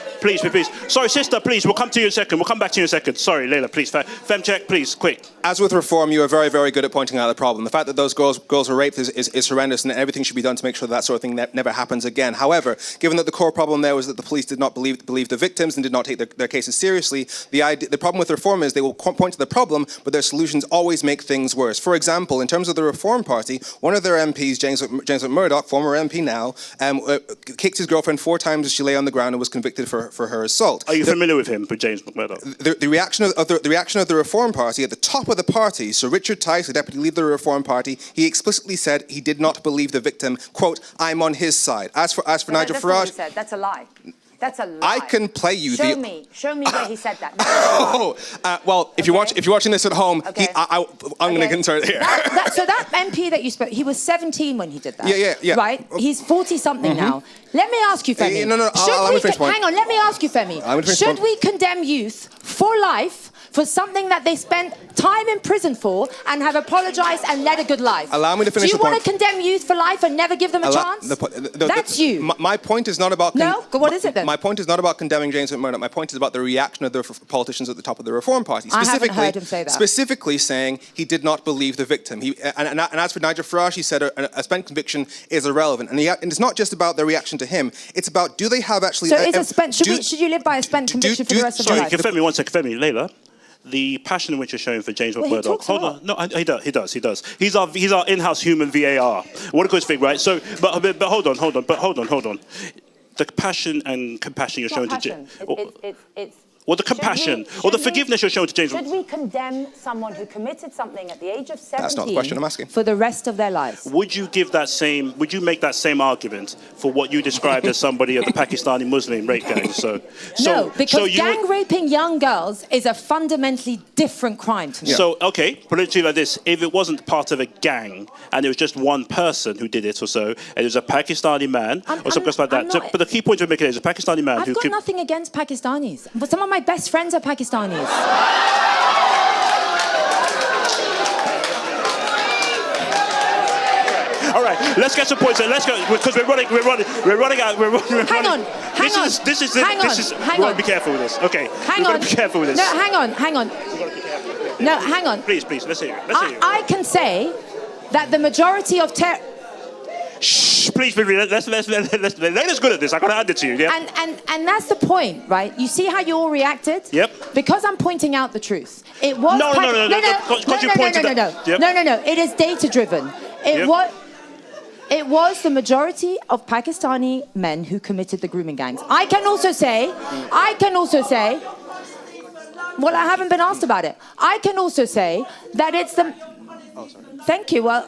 A: Sorry, sister, please, we'll come to you in a second. We'll come back to you in a second. Sorry, Layla, please. Fem check, please, quick.
D: As with reform, you are very, very good at pointing out the problem. The fact that those girls were raped is horrendous, and everything should be done to make sure that sort of thing never happens again. However, given that the core problem there was that the police did not believe the victims and did not take their cases seriously, the problem with reform is they will point to the problem, but their solutions always make things worse. For example, in terms of the Reform Party, one of their MPs, James McMurdoch, former MP now, kicked his girlfriend 4 times as she lay on the ground and was convicted for her assault.
A: Are you familiar with him, with James McMurdoch?
D: The reaction of the Reform Party at the top of the party, Sir Richard Tice, the deputy leader of the Reform Party, he explicitly said he did not believe the victim. Quote, "I'm on his side." As for Nigel Farage,
B: said. That's a lie. That's a lie.
D: I can play you.
B: Show me where he said that.
D: Well, if you're watching this at home,
B: okay.
D: I'm going to insert it here.
B: So that MP that you spoke, he was 17 when he did that.
D: Yeah.
B: Right? He's 40-something now. Let me ask you, Femi.
D: No. Let me finish point.
B: Hang on. Let me ask you, Femi. Should we condemn youth for life for something that they spent time in prison for and have apologized and led a good life.
D: Allow me to finish
B: Do you
D: the point.
B: want to condemn youth for life and never give them a chance? That's you.
D: My point is not about...
B: No? What is it then?
D: My point is not about condemning James McMurdoch. My point is about the reaction of the politicians at the top of the Reform Party.
B: I haven't heard him say that.
D: Specifically saying he did not believe the victim. And as for Nigel Farage, he said a spent conviction is irrelevant. And it's not just about their reaction to him. It's about, do they have actually...
B: So should you live by a spent conviction for the rest of your life?
A: Confirm me one second, confirm me, Laila. The passion in which you're showing for James McMurdoch. Hold on, no, he does. He's our in-house human VAR. What a good thing, right? So, but hold on. The passion and compassion you're showing to James. Or the compassion, or the forgiveness you're showing to James.
B: Should we condemn someone who committed something at the age of 17
D: That's not the question I'm asking.
B: for the rest of their lives?
A: Would you make that same argument for what you described as somebody of the Pakistani Muslim rape gang?
B: No, because gang raping young girls is a fundamentally different crime to me.
A: Yeah. So, okay, put it to you like this. If it wasn't part of a gang and it was just one person who did it or so, and it was a Pakistani man or something like that. But the key point you're making is a Pakistani man
B: I've got nothing against Pakistanis, but some of my best friends are Pakistanis.
A: All right, let's get some points. Let's go because we're running out.
B: Hang on.
A: This is. We got to be careful with this. Okay.
B: Hang on.
A: Be careful with this.
B: No, hang on. No, hang on.
A: Please. Let's hear you.
B: I can say that the majority of
A: Shh, please, let's Laila's good at this. I gotta hand it to you. Yeah.
B: And that's the point, right? You see how you all reacted?
A: Yep.
B: Because I'm pointing out the truth. It was
A: No.
B: It is data driven. It was the majority of Pakistani men who committed the grooming gangs. I can also say, well, I haven't been asked about it. I can also say that it's the... Oh, sorry. Thank you. Well...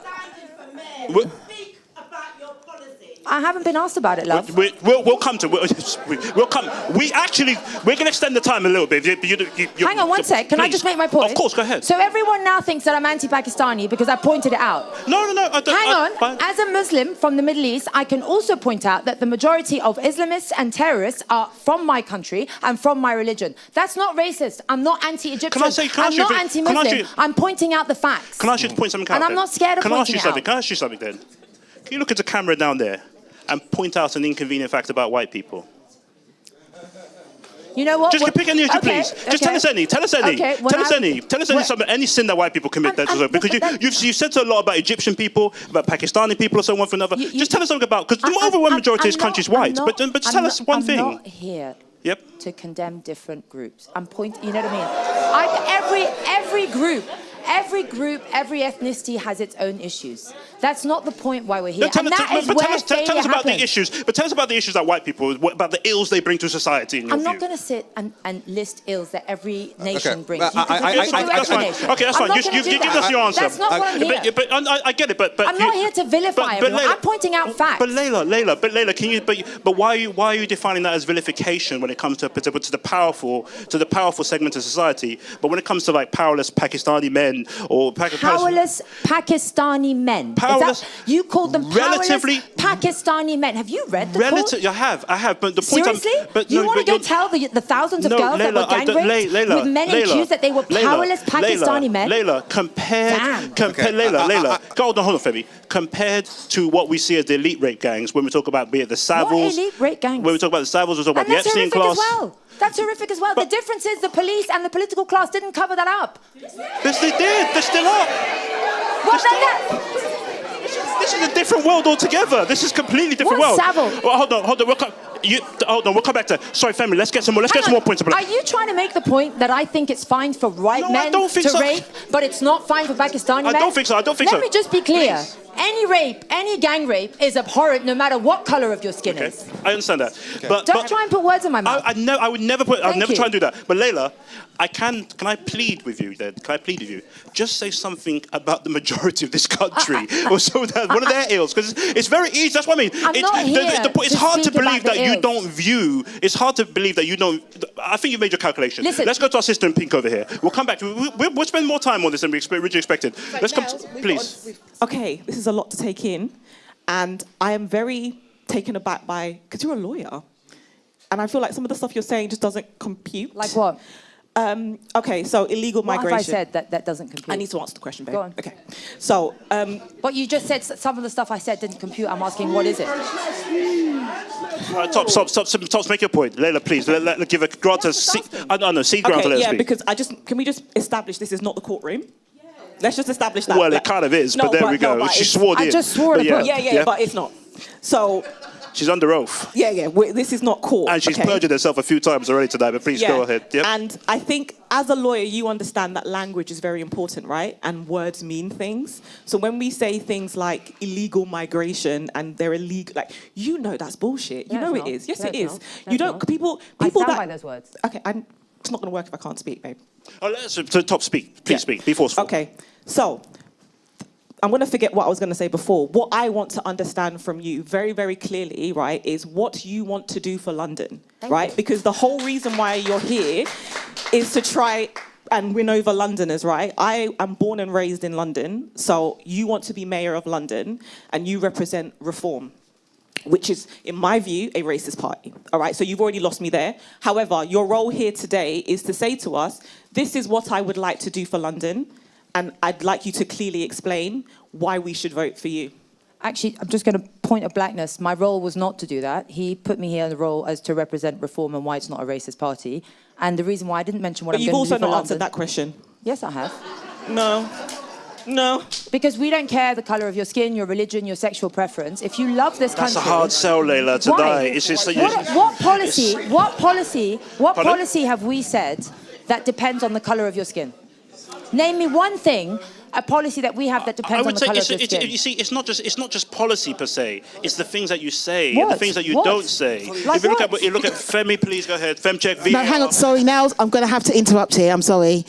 B: I haven't been asked about it, love.
A: We'll come to we'll come. We're going to extend the time a little bit.
B: Hang on one sec. Can I just make my point?
A: Of course, go ahead.
B: So everyone now thinks that I'm anti-Pakistani because I pointed it out.
A: No. I don't,
B: Hang on. As a Muslim from the Middle East, I can also point out that the majority of Islamists and terrorists are from my country and from my religion. That's not racist. I'm not anti-Egyptian. I'm not anti-Muslim. I'm pointing out the facts.
A: Can I ask you to point something out?
B: And I'm not scared of pointing it out.
A: Can I ask you something then? Can you look at the camera down there and point out an inconvenient fact about white people?
B: You know what?
A: Just pick any issue, please. Just tell us any. Tell us any sin that white people commit. Because you've said a lot about Egyptian people, about Pakistani people, or so one for another. Just tell us something about, because the overwhelming majority of this country is white. But just tell us one thing.
B: I'm not here to condemn different groups. I'm pointing. You know what I mean? Every group, every ethnicity has its own issues. That's not the point why we're here. Tell us
A: about the issues. But tell us about the issues that white people, about the ills they bring to society.
B: I'm not going to sit and list ills that every nation brings.
A: Okay, that's fine. You give us your answer.
B: That's not what I'm here.
A: But I get it. But
B: I'm not here to vilify everyone. I'm pointing out facts.
A: But Laila, can you? But why are you defining that as vilification when it comes to the powerful segment of society? But when it comes to like powerless Pakistani men or
B: powerless Pakistani men. You called them relatively Pakistani men. Have you read the quote?
A: I have. But the point
B: seriously, you want to go tell the thousands of girls that were gang raped with men accused that they were powerless Pakistani men?
A: Laila, compared, Laila, hold on, Femi. Compared to what we see as the elite rape gangs, when we talk about be it the Savills,
B: what elite rape gangs?
A: When we talk about the Savills, we talk about the Epstein class.
B: That's horrific as well. The difference is the police and the political class didn't cover that up.
A: Yes, they did. They're still up. This is a different world altogether. This is a completely different world.
B: Savile?
A: Well, hold on. We'll come back to. Sorry, family. Let's get some more points.
B: Are you trying to make the point that I think it's fine for white men to rape, but it's not fine for Pakistani men?
A: I don't think so.
B: Let me just be clear. Please. Any rape, any gang rape is abhorrent no matter what colour of your skin is.
A: I understand that.
B: Okay. But don't try and put words in my mouth.
A: I would never try and do that. But Laila, can I plead with you then? Can I plead with you? Just say something about the majority of this country. Or so that one of their ills. Because it's very easy. That's what I mean. It's hard to believe that you don't view. It's hard to believe that you don't. I think you made your calculation.
B: Listen,
A: let's go to our sister in pink over here. We'll come back. We'll spend more time on this than we originally expected. Let's come, please.
C: Okay, this is a lot to take in, and I am very taken aback by, because you're a lawyer, and I feel like some of the stuff you're saying just doesn't compute.
B: Like what?
C: Okay, so illegal
B: What
C: migration.
B: have I said that doesn't compute?
C: I need to answer the question, babe.
B: Go on.
C: Okay. So,
B: But you just said some of the stuff I said didn't compute. I'm asking, what is it?
A: All right, Tops, make your point. Layla, please, give a grant to seed ground to let
C: okay,
A: us
C: yeah,
A: speak.
C: because can we just establish this is not the courtroom? Let's just establish that.
A: Well, it kind of is, but there we go. She swore in.
B: I just swore in a book.
C: Yeah, but it's not. So...
A: She's under oath.
C: Yeah, this is not court.
A: And she's perjured herself a few times already tonight, but please go ahead. Yep.
C: And I think as a lawyer, you understand that language is very important, right? And words mean things. So when we say things like illegal migration and they're illegal, like, that's bullshit. You know it is. Yes, it is. You don't, people
B: I stand
C: that...
B: by those words.
C: Okay, it's not going to work if I can't speak, babe.
A: Oh, Top, speak. Please speak. Be forceful.
C: Okay, so... I'm going to forget what I was going to say before. What I want to understand from you very, very clearly, right, is what you want to do for London, right? Because the whole reason why you're here is to try and win over Londoners, right? I am born and raised in London, so you want to be mayor of London, and you represent Reform, which is, in my view, a racist party, all right? So you've already lost me there. However, your role here today is to say to us, this is what I would like to do for London, and I'd like you to clearly explain why we should vote for you.
B: Actually, I'm just going to point at Blackness. My role was not to do that. He put me here in the role as to represent Reform and why it's not a racist party. And the reason why I didn't mention what I'm going to do for London...
C: But you've also not answered that question.
B: Yes, I have.
C: No.
B: Because we don't care the colour of your skin, your religion, your sexual preference. If you love this country...
A: That's a hard sell, Layla, today.
B: Why?
A: It's just,
B: What policy have we said that depends on the colour of your skin? Name me one thing, a policy that we have that depends on the colour of your skin.
A: You see, it's not just policy per se. It's the things that you say
B: What?
A: and the things that you
B: What?
A: don't say.
B: Like
A: if you look
B: what?
A: at Femi, please go ahead. Fem check.
G: No, hang on. Sorry, Nels. I'm going to have to interrupt here. I'm sorry.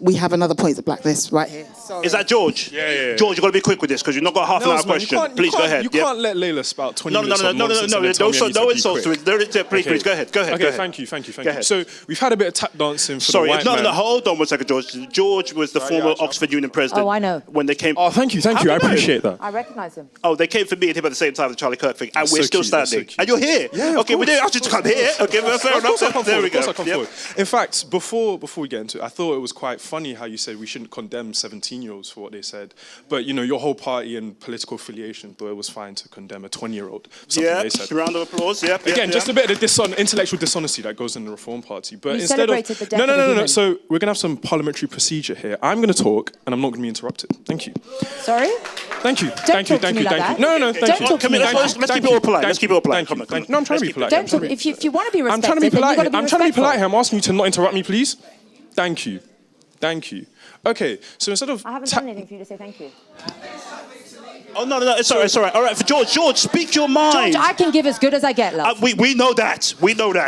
G: We have another point at Blackness right here. Sorry.
A: Is that George?
H: Yeah.
A: George, you've got to be quick with this because you've not got half an hour question. Please go ahead.
H: You can't let Layla spout 20 minutes
A: No,
H: of nonsense and then tell me I need to
A: no
H: be
A: insults to
H: quick.
A: it. Please, go ahead.
H: Okay, thank you. So we've had a bit of tap dancing for the white man.
A: Hold on one second, George. George was the former Oxford Union president.
B: Oh, I know.
A: When they came.
H: Oh, thank you. I appreciate that.
B: I recognise him.
A: Oh, they came for me and him at the same time, the Charlie Kirk thing, and we're still standing.
H: cute.
A: And you're here.
H: Yeah,
A: okay, we didn't ask you to come here. Okay, well, fair enough. There we go.
H: In fact, before we get into it, I thought it was quite funny how you said we shouldn't condemn 17-year-olds for what they said. But, your whole party and political affiliation thought it was fine to condemn a 20-year-old for something they said.
A: Round of applause.
H: Again, just a bit of the intellectual dishonesty that goes in the Reform Party. But
B: You
H: instead
B: celebrated the death of a
H: No.
B: human.
H: So we're going to have some parliamentary procedure here. I'm going to talk, and I'm not going to be interrupted. Thank you.
B: Sorry?
H: Thank you.
B: Don't talk to me like that.
H: No, thank you.
B: Don't talk to me like that.
A: Let's keep it all polite. Let's keep it all polite.
H: Come on. No, I'm trying to be polite.
B: Don't talk. If you want to be
H: I'm
B: respected,
H: trying to be polite.
B: then you've got to be
H: I'm trying to be polite here.
B: respectful.
H: I'm asking you to not interrupt me, please. Thank you. Okay, so instead of...
B: I haven't done anything for you to say thank you.
A: Oh, no, it's all right. All right, for George, speak your mind.
B: George, I can give as good as I get, love.
A: We know that.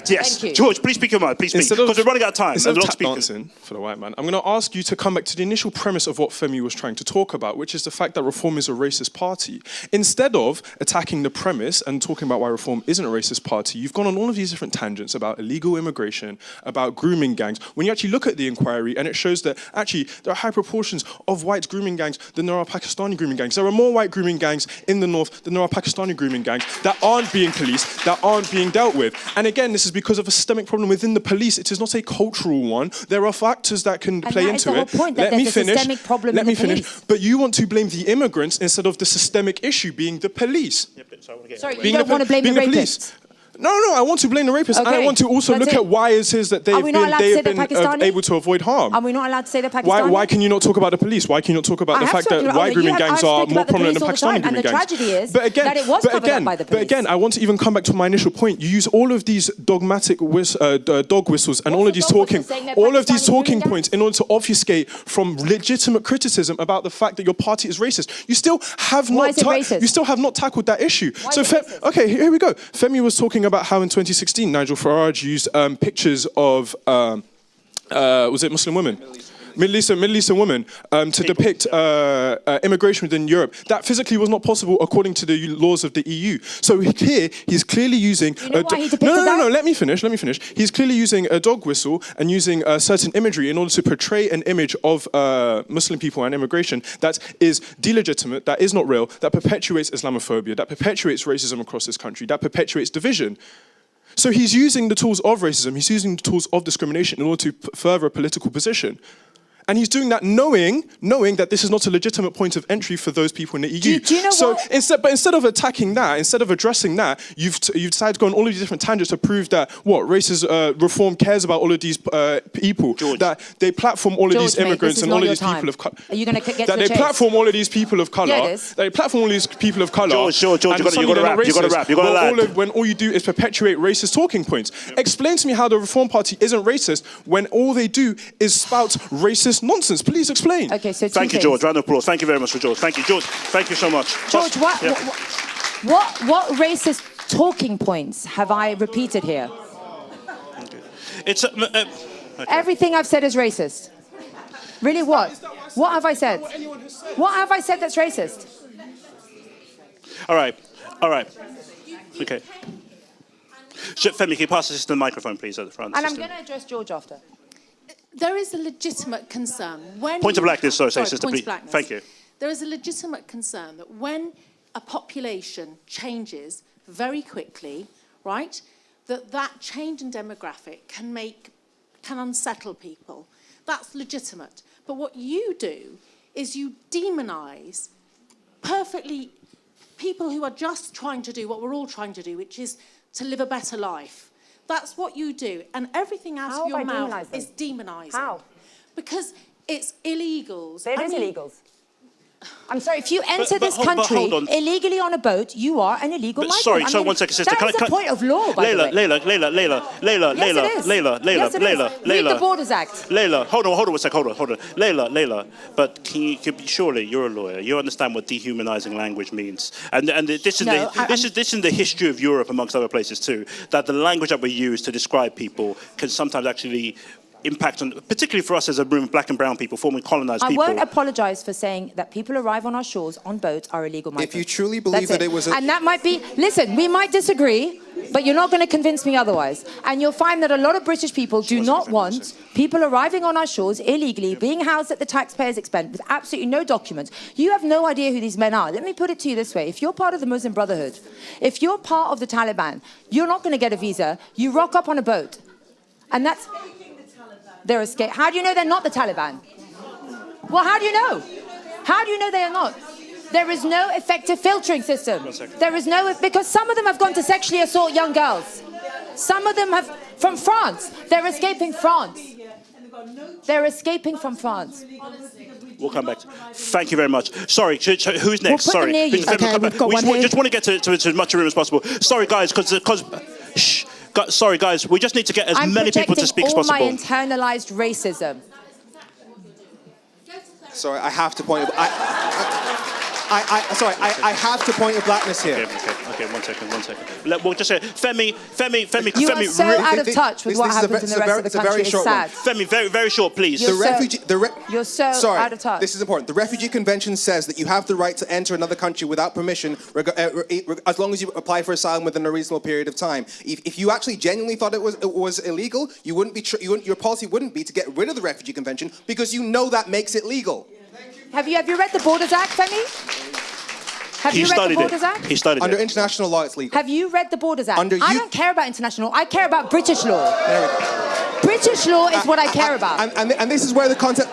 A: Yes.
B: Thank you.
A: George, please speak your mind. Please speak. Because we're running out of time.
H: Instead
A: And
H: of
A: long
H: tap
A: speakers.
H: dancing for the white man, I'm going to ask you to come back to the initial premise of what Femi was trying to talk about, which is the fact that Reform is a racist party. Instead of attacking the premise and talking about why Reform isn't a racist party, you've gone on all of these different tangents about illegal immigration, about grooming gangs, when you actually look at the inquiry and it shows that actually there are high proportions of white grooming gangs than there are Pakistani grooming gangs. There are more white grooming gangs in the north than there are Pakistani grooming gangs that aren't being policed, that aren't being dealt with. And again, this is because of a systemic problem within the police. It is not a cultural one. There are factors that can play into it.
B: And that is the whole point, that there's a systemic problem in the police.
H: But you want to blame the immigrants instead of the systemic issue being the police.
B: Sorry, you don't want to blame the rapists?
H: No, I want to blame the rapists. And I
B: Okay,
H: want to also
B: that's
H: look
B: it.
H: at why it is that they've
B: we not allowed to say
H: been
B: they're Pakistani?
H: able to avoid harm.
B: Are we not allowed to say they're Pakistani?
H: Why can you not talk about the police? Why can you not talk about the fact that white grooming gangs are more prominent than Pakistani grooming gangs?
B: And the tragedy is that it was covered up by the police.
H: But again, I want to even come back to my initial point. You use all of these dogmatic dog whistles and all of these talking points in order to obfuscate from legitimate criticism about the fact that your party is racist. You still have
B: Why is it racist?
H: You still have not tackled that issue.
B: Why is it racist?
H: Okay, here we go. Femi was talking about how in 2016 Nigel Farage used pictures of was it Muslim women? Middle Eastern women to depict immigration within Europe. That physically was not possible according to the laws of the EU. So here, he's clearly using...
B: You know why he depicted that?
H: No, let me finish. He's clearly using a dog whistle and using certain imagery in order to portray an image of Muslim people and immigration that is delegitimate, that is not real, that perpetuates Islamophobia, that perpetuates racism across this country, that perpetuates division. So he's using the tools of racism, he's using the tools of discrimination in order to further a political position. And he's doing that knowing that this is not a legitimate point of entry for those people in the EU.
B: Do you know
H: so
B: what?
H: instead of attacking that, instead of addressing that, you've decided to go on all of these different tangents to prove that racist reform cares about all of these people.
A: George.
H: That they platform all of these
B: Mate,
H: immigrants
B: this is
H: and
B: not
H: all of
B: your
H: these
B: time.
H: people of color.
B: Are you going to get to
H: That
B: the
H: they
B: chase?
H: platform all of these people of color.
B: Yeah, it is.
H: They platform all these people of color.
A: George, you gotta
H: and suddenly
A: rap,
H: they're not
A: you gotta
H: racist.
A: rap, you gotta
H: Well,
A: land.
H: when all you do is perpetuate racist talking points. Explain to me how the Reform Party isn't racist when all they do is spout racist nonsense. Please explain.
B: Okay, so
A: Thank you, George. Round of applause. Thank you very much for George. Thank you, George. Thank you so much.
B: George,
A: Yeah.
B: what racist talking points have I repeated here?
A: It's okay.
B: Everything I've said is racist. Really, what? What have I said? What have I said that's racist?
A: All right. Okay. Femi, can you pass us the microphone, please, at the front?
B: And I'm going to address George after.
I: There is a legitimate concern when...
A: Point of Blackness, sorry, Sister,
I: point
A: please.
I: of Blackness.
A: Thank you.
I: There is a legitimate concern that when a population changes very quickly, right, that change in demographic can unsettle people. That's legitimate. But what you do is you demonise perfectly people who are just trying to do what we're all trying to do, which is to live a better life. That's what you do. And everything out of your mouth is demonising.
B: How?
I: Because it's illegals.
B: There is illegals. I'm sorry, if you enter this
A: but
B: country
A: hold on.
B: illegally on a boat, you are an illegal migrant.
A: Sorry,
B: I mean,
A: 1 second, sister.
B: That is a point of law, by the way.
A: Layla.
B: Yes, it is. Read the Borders Act.
A: Layla, hold on 1 second, hold on. Layla, but surely you're a lawyer. You understand what dehumanizing language means, and this is in the history of Europe, amongst other places too. That the language that we use to describe people can sometimes actually impact on, particularly for us as a room of black and brown people, formerly colonized people.
B: I won't apologise for saying that people arrive on our shores on boats are illegal migrants.
D: If you truly believe that it was
B: And that might be, listen, we might disagree, but you're not going to convince me otherwise. And you'll find that a lot of British people do not want people arriving on our shores illegally, being housed at the taxpayers' expense with absolutely no documents. You have no idea who these men are. Let me put it to you this way. If you're part of the Muslim Brotherhood, if you're part of the Taliban, you're not going to get a visa. You rock up on a boat. And that's... They're escape. How do you know they're not the Taliban? Well, how do you know? How do you know they are not? There is no effective filtering system. There is no, because some of them have gone to sexually assault young girls. Some of them have, from France. They're escaping France. They're escaping from France.
A: We'll come back. Thank you very much. Sorry, who's next?
B: We'll put
A: Sorry.
B: them near you.
G: Okay, we've got one here.
A: Just want to get to as much room as possible. Sorry, guys, because sorry, guys, we just need to get as many people to speak as possible.
B: I'm protecting all my internalized racism.
D: Sorry, I have to point. I have to point of Blackness here.
A: Okay, 1 second. We'll just say, Femi.
B: You are so out of touch with what happens in the rest of the country. It's sad.
A: Femi, very short, please.
B: You're so out of touch.
D: This is important. The Refugee Convention says that you have the right to enter another country without permission, as long as you apply for asylum within a reasonable period of time. If you actually genuinely thought it was illegal, you wouldn't be. Your policy wouldn't be to get rid of the Refugee Convention because you know that makes it legal.
B: Have you read the Borders Act, Femi? Have you read the Borders Act?
A: He studied
D: Under
A: it.
D: international law, it's legal.
B: Have you read the Borders Act? I don't care about international law. I care about British law.
D: There we go.
B: British law is what I care about.
D: And this is where the concept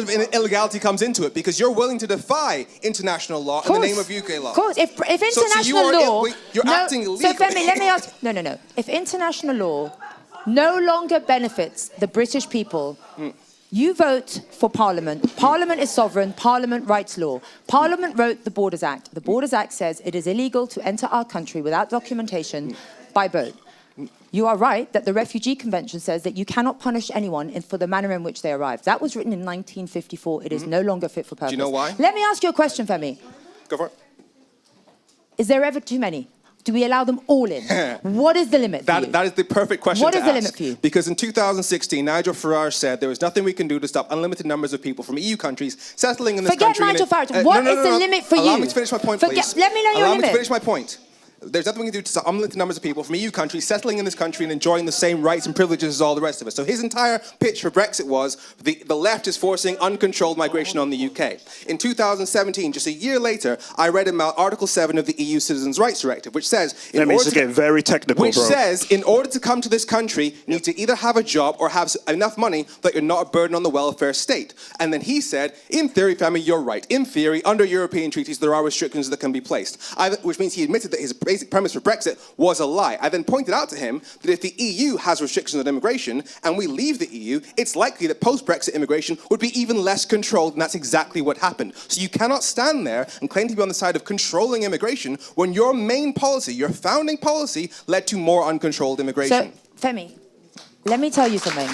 D: of illegality comes into it, because you're willing to defy international law in the name of UK law.
B: Of course, if international law,
D: you're acting illegally.
B: So Femi, let me ask. No. If international law no longer benefits the British people. You vote for Parliament. Parliament is sovereign. Parliament writes law. Parliament wrote the Borders Act. The Borders Act says it is illegal to enter our country without documentation by boat. You are right that the Refugee Convention says that you cannot punish anyone for the manner in which they arrived. That was written in 1954. It is no longer fit for purpose.
D: Do you know why?
B: Let me ask you a question, Femi.
D: Go for it.
B: Is there ever too many? Do we allow them all in? What is the limit for you?
D: That is the perfect question to ask.
B: What is the limit for you?
D: Because in 2016, Nigel Farage said there was nothing we can do to stop unlimited numbers of people from EU countries settling in this country.
B: Forget Nigel Farage. What is the limit for you?
D: Allow me to finish my point, please.
B: Let me know your limit.
D: Allow me to finish my point. There's nothing we can do to unlimited numbers of people from EU countries settling in this country and enjoying the same rights and privileges as all the rest of us. So his entire pitch for Brexit was the left is forcing uncontrolled migration on the UK. In 2017, just a year later, I read about Article 7 of the EU Citizens' Rights Directive, which says...
A: That means to get very technical,
D: which says, in order to come to this country, you need to either have a job or have enough money that you're not a burden on the welfare state. And then he said, in theory, Femi, you're right. In theory, under European treaties, there are restrictions that can be placed. Which means he admitted that his basic premise for Brexit was a lie. I then pointed out to him that if the EU has restrictions on immigration and we leave the EU, it's likely that post-Brexit immigration would be even less controlled, and that's exactly what happened. So you cannot stand there and claim to be on the side of controlling immigration when your main policy, your founding policy, led to more uncontrolled immigration.
B: So, Femi, let me tell you something.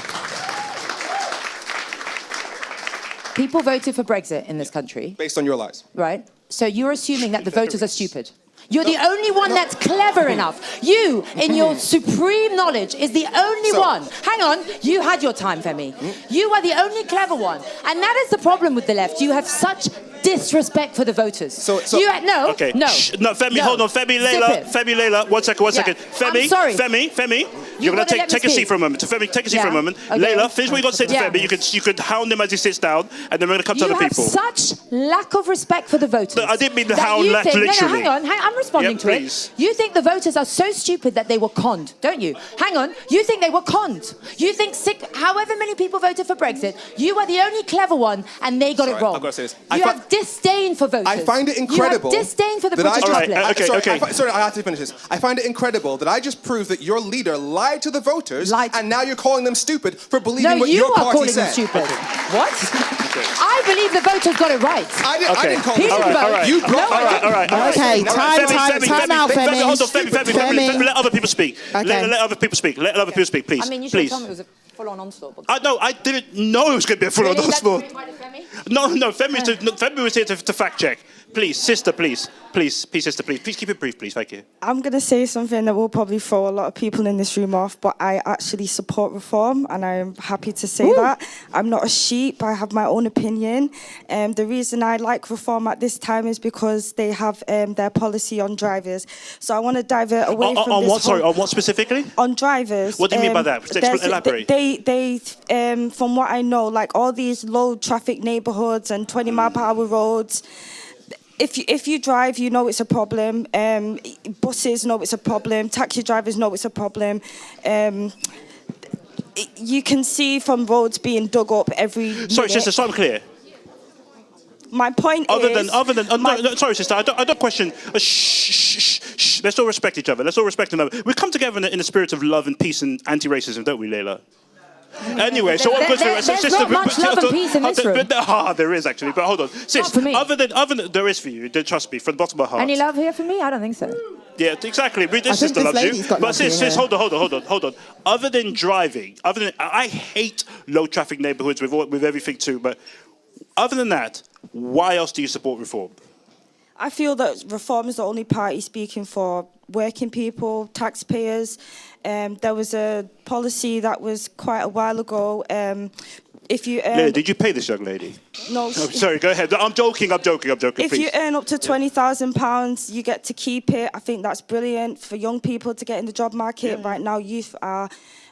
B: People voted for Brexit in this country.
D: Based on your lies.
B: Right? So you're assuming that the voters are stupid. You're the only one that's clever enough. You, in your supreme knowledge, is the only one. Hang on, you had your time, Femi. You are the only clever one. And that is the problem with the left. You have such disrespect for the voters.
A: No, Femi, hold on. Femi, Laila, one second. Femi,
B: I'm sorry.
A: Femi, you're going to take a seat for a moment. Femi, take a seat for a moment. Okay. Laila, finish what you got to say to Femi. You could hound him as he sits down, and then we're going to come to other people.
B: You have such lack of respect for the voters.
A: No, I didn't mean the hound literally.
B: No, hang on, I'm responding to it. You think the voters are so stupid that they were conned, don't you? Hang on, you think they were conned. You think however many people voted for Brexit, you are the only clever one, and they got it wrong.
D: I've got to say this.
B: You have disdain for voters.
D: I find it incredible.
B: You have disdain for the British public.
D: Sorry, I have to finish this. I find it incredible that I just proved that your leader lied to the voters, and now you're calling them stupid for believing what your party said.
B: You are calling them stupid. What? I believe the voters got it right.
D: I didn't call them
A: stupid. You brought
G: all right. Okay, time out, Femi.
A: Hold on, Femi, let other people speak.
G: Okay.
A: Let other people speak. Let other people speak, please.
B: I mean, you should have told me it was a full-on onslaught.
A: No, I didn't know it was going to be a full-on onslaught. No,
B: Femi
A: was here to fact check. Please, sister, please, sister, please keep it brief, please. Thank you.
J: I'm going to say something that will probably throw a lot of people in this room off, but I actually support reform, and I'm happy to say that. I'm not a sheep. I have my own opinion. The reason I like reform at this time is because they have their policy on drivers. So I want to divert away from
A: on
J: this
A: what? Sorry, on what specifically?
J: On drivers.
A: What do you mean by that? Elaborate.
J: They from what I know, like all these low traffic neighborhoods and 20-mile-per-hour roads. If you drive, you know it's a problem. Buses know it's a problem. Taxi drivers know it's a problem. You can see from roads being dug up every
A: Sorry,
J: minute.
A: sister, so I'm clear.
J: My point is...
A: No, sorry, sister, I don't question... Shh. Let's all respect each other. Let's all respect one another. We come together in the spirit of love and peace and anti-racism, don't we, Laila? Anyway, so what
B: there's not much love and peace in this room.
A: There is actually, but hold on. Sis, other than there is for you, trust me, from the bottom of my heart.
B: Any love here for me? I don't think so.
A: Yeah, exactly. This sister loves you. But sis, hold on. Other than driving, I hate low traffic neighborhoods with everything too, but other than that, why else do you support reform?
J: I feel that Reform is the only party speaking for working people, taxpayers. There was a policy that was quite a while ago. If you earn...
A: Did you pay this young lady?
J: No.
A: Oh, sorry, go ahead. I'm joking.
J: If you earn up to £20,000, you get to keep it. I think that's brilliant for young people to get in the job market. Yeah. Right now, youth are...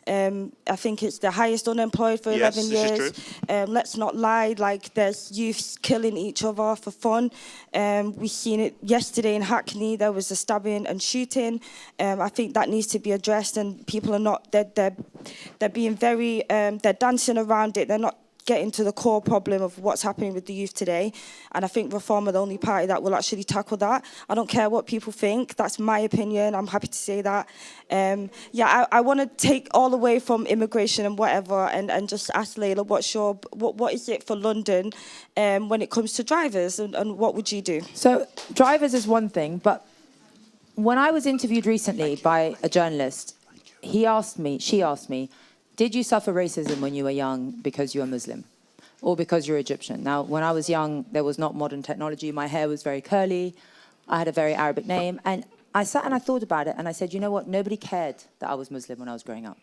J: I think it's the highest unemployed for 11 years.
A: This is true.
J: Let's not lie, like there's youths killing each other for fun. We've seen it yesterday in Hackney, there was a stabbing and shooting. I think that needs to be addressed, and people are not, they're being very, they're dancing around it, they're not getting to the core problem of what's happening with the youth today. And I think Reform are the only party that will actually tackle that. I don't care what people think. That's my opinion. I'm happy to say that. I want to take all away from immigration and whatever, and just ask Laila, what is it for London when it comes to drivers, and what would you do?
B: So drivers is one thing, but when I was interviewed recently by a journalist, she asked me, did you suffer racism when you were young because you were Muslim or because you're Egyptian? Now, when I was young, there was not modern technology. My hair was very curly. I had a very Arabic name. And I sat and I thought about it, and I said, you know what? Nobody cared that I was Muslim when I was growing up.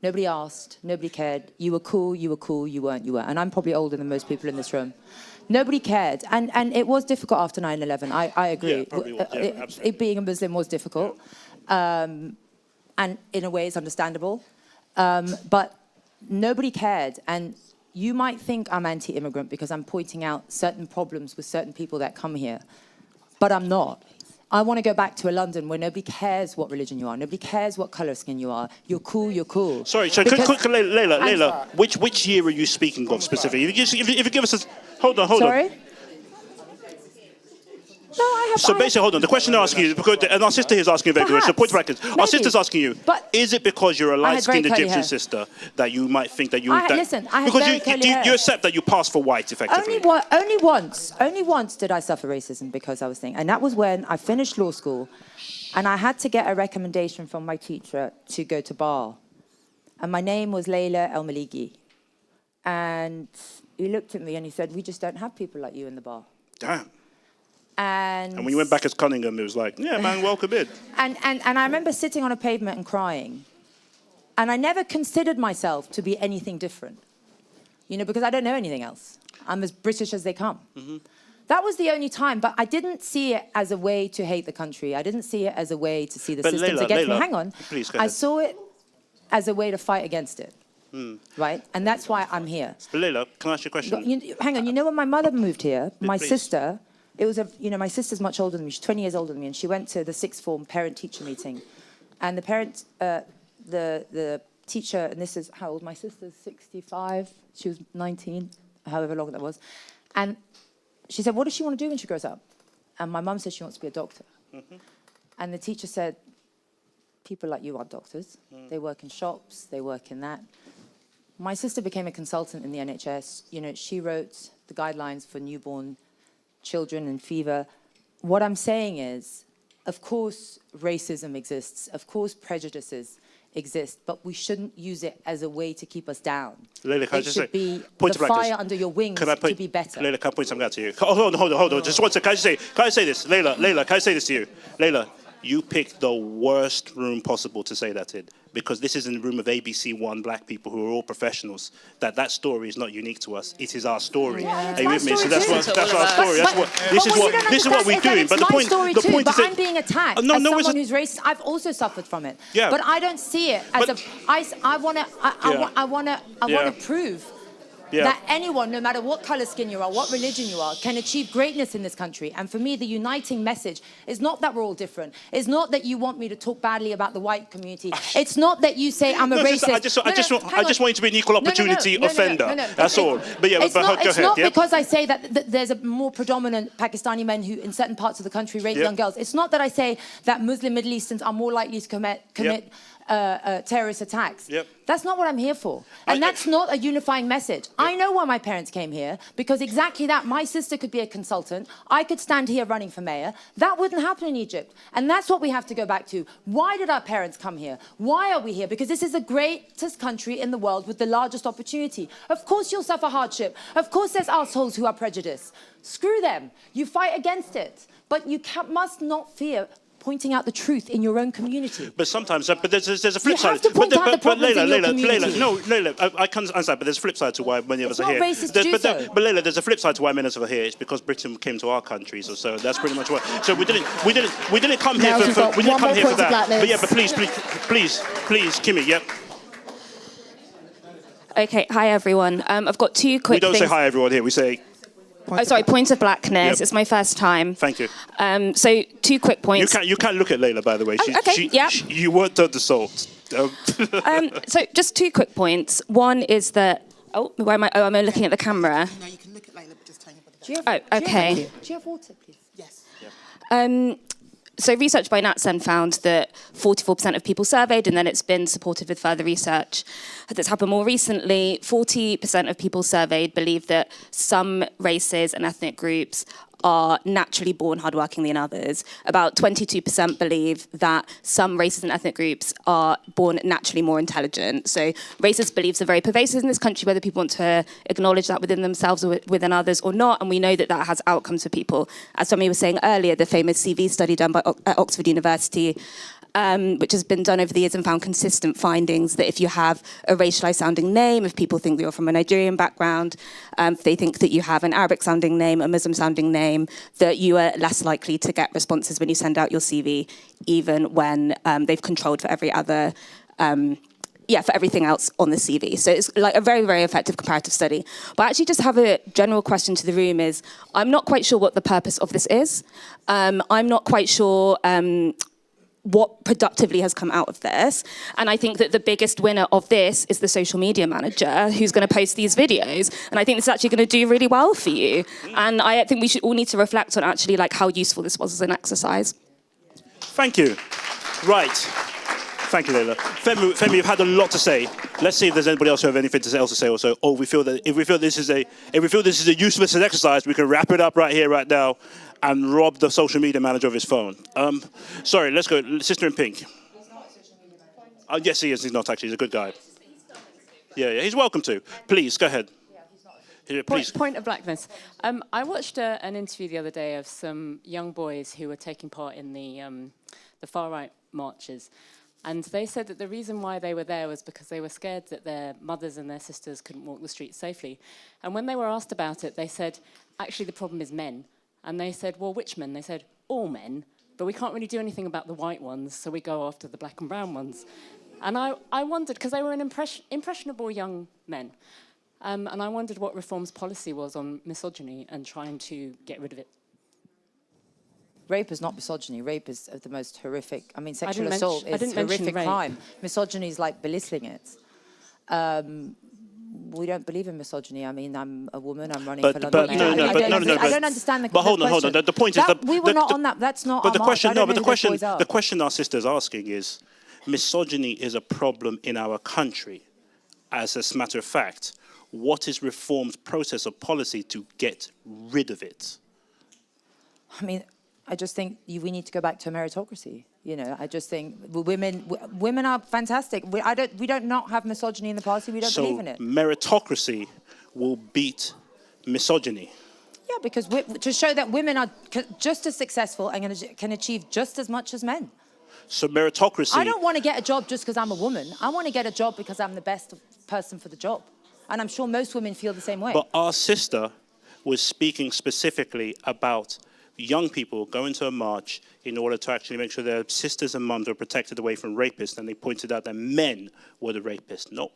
B: Nobody asked. Nobody cared. You were cool. You weren't. And I'm probably older than most people in this room. Nobody cared. And it was difficult after 9/11. I agree.
A: Yeah, probably was. Yeah, absolutely.
B: It being a Muslim was difficult. And in a way, it's understandable. But nobody cared. And you might think I'm anti-immigrant because I'm pointing out certain problems with certain people that come here. But I'm not. I want to go back to a London where nobody cares what religion you are. Nobody cares what colour of skin you are. You're cool, you're cool.
A: Sorry, Laila, which year are you speaking of specifically? If you give us a... Hold on.
B: Sorry? No, I have...
A: So basically, hold on. The question I'm asking you, because, and our sister here is asking a very good question. Point brackets. Our sister's asking you, is it because you're a light-skinned Egyptian sister that you might think that you...
B: Listen, I have very curly hair.
A: You accept that you pass for white, effectively?
B: Only once did I suffer racism because I was thinking, and that was when I finished law school, and I had to get a recommendation from my teacher to go to bar, and my name was Laila El-Maliki, and he looked at me and he said, "We just don't have people like you in the bar."
A: Damn.
B: And
A: when you went back as Cunningham, it was like, yeah, man, welcome in.
B: And I remember sitting on a pavement and crying, and I never considered myself to be anything different, because I don't know anything else. I'm as British as they come. Mm-hmm. That was the only time, but I didn't see it as a way to hate the country. I didn't see it as a way to see the systems against me. Hang on.
A: Please, go ahead.
B: I saw it as a way to fight against it, right? And that's why I'm here.
A: But Laila, can I ask you a question?
B: Hang on. When my mother moved here, my sister... It was my sister's much older than me. She's 20 years older than me, and she went to the sixth form parent-teacher meeting, and the teacher, and this is how old my sister's 65. She was 19, however long that was, and she said, "What does she want to do when she grows up?" And my mum said she wants to be a doctor, and the teacher said, "People like you aren't doctors. They work in shops. They work in that." My sister became a consultant in the NHS. She wrote the guidelines for newborn children and fever. What I'm saying is, of course, racism exists. Of course, prejudices exist, but we shouldn't use it as a way to keep us down.
A: Laila, can I just say,
B: it should be the fire under your wings to be better.
A: Laila, can I point something out to you? Hold on. Just one second. Can I say this? Laila, can I say this to you? Laila, you picked the worst room possible to say that in, because this is in the room of ABC1 black people who are all professionals. That story is not unique to us. It is our story.
B: Yeah,
A: are you with me? So that's our story. This is what we're doing. But the point is that
B: I'm being attacked as someone who's racist. I've also suffered from it.
A: Yeah.
B: But I don't see it as I want to prove that anyone, no matter what color skin you are, what religion you are, can achieve greatness in this country. And for me, the uniting message is not that we're all different. It's not that you want me to talk badly about the white community. It's not that you say I'm a racist.
A: I just want you to be an equal opportunity offender. That's all. But yeah,
B: it's not because I say that there's a more predominant Pakistani men who, in certain parts of the country, rape young girls. It's not that I say that Muslim Middle Easterns are more likely to commit terrorist attacks. That's not what I'm here for. And that's not a unifying message. I know why my parents came here, because exactly that. My sister could be a consultant. I could stand here running for mayor. That wouldn't happen in Egypt. And that's what we have to go back to. Why did our parents come here? Why are we here? Because this is the greatest country in the world with the largest opportunity. Of course you'll suffer hardship. Of course there's assholes who are prejudiced. Screw them. You fight against it. But you must not fear pointing out the truth in your own community.
A: But sometimes, but there's a flip side.
B: You have to point out the problems in your community.
A: Laila, I can understand, but there's a flip side to why many of us are here.
B: It's not racist to do so.
A: But Laila, there's a flip side to why many of us are here. It's because Britain came to our countries, or so. That's pretty much what. So we didn't come here for that. But yeah, but please, Kimmy, yep.
K: Okay, hi everyone. I've got two quick things.
A: We don't say hi everyone here. We say.
K: Point of Blackness. Yep. It's my first time.
A: Thank you.
K: So 2 quick points.
A: You can't look at Laila, by the way. You weren't done the salt.
K: So just 2 quick points. One is that... where am I? Oh, I'm looking at the camera.
G: No, you can look at Laila, but just turn your body.
K: Okay.
B: Do you have water, please?
G: Yes.
K: So research by NatSen found that 44% of people surveyed, and then it's been supported with further research that's happened more recently, 40% of people surveyed believe that some races and ethnic groups are naturally born hardworking than others. About 22% believe that some races and ethnic groups are born naturally more intelligent. So racist beliefs are very pervasive in this country, whether people want to acknowledge that within themselves or within others or not, and we know that that has outcomes for people. As Tommy was saying earlier, the famous CV study done by at Oxford University which has been done over the years and found consistent findings that if you have a racialized sounding name, if people think that you're from a Nigerian background, if they think that you have an Arabic sounding name, a Muslim sounding name, that you are less likely to get responses when you send out your CV, even when they've controlled for every other for everything else on the CV. So it's like a very, very effective comparative study. But I actually just have a general question to the room is, I'm not quite sure what the purpose of this is. I'm not quite sure what productively has come out of this. And I think that the biggest winner of this is the social media manager who's going to post these videos. And I think it's actually going to do really well for you. And I think we should all need to reflect on actually like how useful this was as an exercise.
A: Thank you. Right. Thank you, Laila. Femi, you've had a lot to say. Let's see if there's anybody else who have anything else to say also. Or if we feel this is a useless exercise, we can wrap it up right here, right now, and rob the social media manager of his phone. Sorry, let's go. Sister in pink. He's not a social media manager. Yes, he is. He's not actually. He's a good guy. Yeah, he's welcome to. Please, go ahead. Yeah, please.
L: Point of Blackness. I watched an interview the other day of some young boys who were taking part in the far-right marches. And they said that the reason why they were there was because they were scared that their mothers and their sisters couldn't walk the streets safely. And when they were asked about it, they said, actually, the problem is men. And they said, well, which men? They said, all men, but we can't really do anything about the white ones, so we go after the black and brown ones. And I wondered, because they were impressionable young men, and I wondered what Reform's policy was on misogyny and trying to get rid of it.
B: Rape is not misogyny. Rape is the most horrific. I mean, sexual assault is a horrific crime. Misogyny is like belittling it. We don't believe in misogyny. I mean, I'm a woman. I'm running for London. I don't understand the question.
A: But hold on. The point is that
B: we were not on that. That's not.
A: But the question, no. But the question our sister's asking is, misogyny is a problem in our country. As a matter of fact, what is Reform's process of policy to get rid of it?
B: I mean, I just think we need to go back to meritocracy. You know, I just think women are fantastic. We don't not have misogyny in the party. We don't believe in it.
A: Meritocracy will beat misogyny.
B: Yeah, because to show that women are just as successful and can achieve just as much as men.
A: So meritocracy.
B: I don't want to get a job just because I'm a woman. I want to get a job because I'm the best person for the job. And I'm sure most women feel the same way.
A: But our sister was speaking specifically about young people going to a march in order to actually make sure their sisters and mums were protected away from rapists, and they pointed out that men were the rapists, not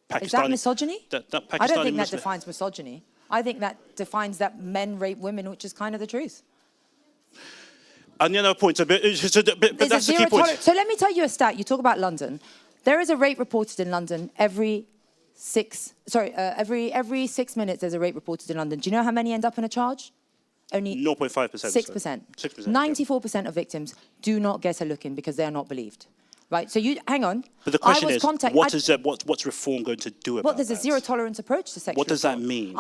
A: Pakistani.
B: Is that misogyny?
A: Pakistani
B: I don't think
A: Muslim.
B: that defines misogyny. I think that defines that men rape women, which is kind of the truth.
A: And the other point, but that's the key point.
B: So let me tell you a stat. You talk about London. There is a rape reported in London every 6 minutes. There's a rape reported in London. Do you know how many end up in a charge? Only
A: 0.5%.
B: 6%.
A: 6%.
B: 94% of victims do not get a look in because they are not believed. Right, so hang on.
A: But the question is, what's Reform going to do about that?
B: Well, there's a zero-tolerance approach to sexual
A: What does that mean?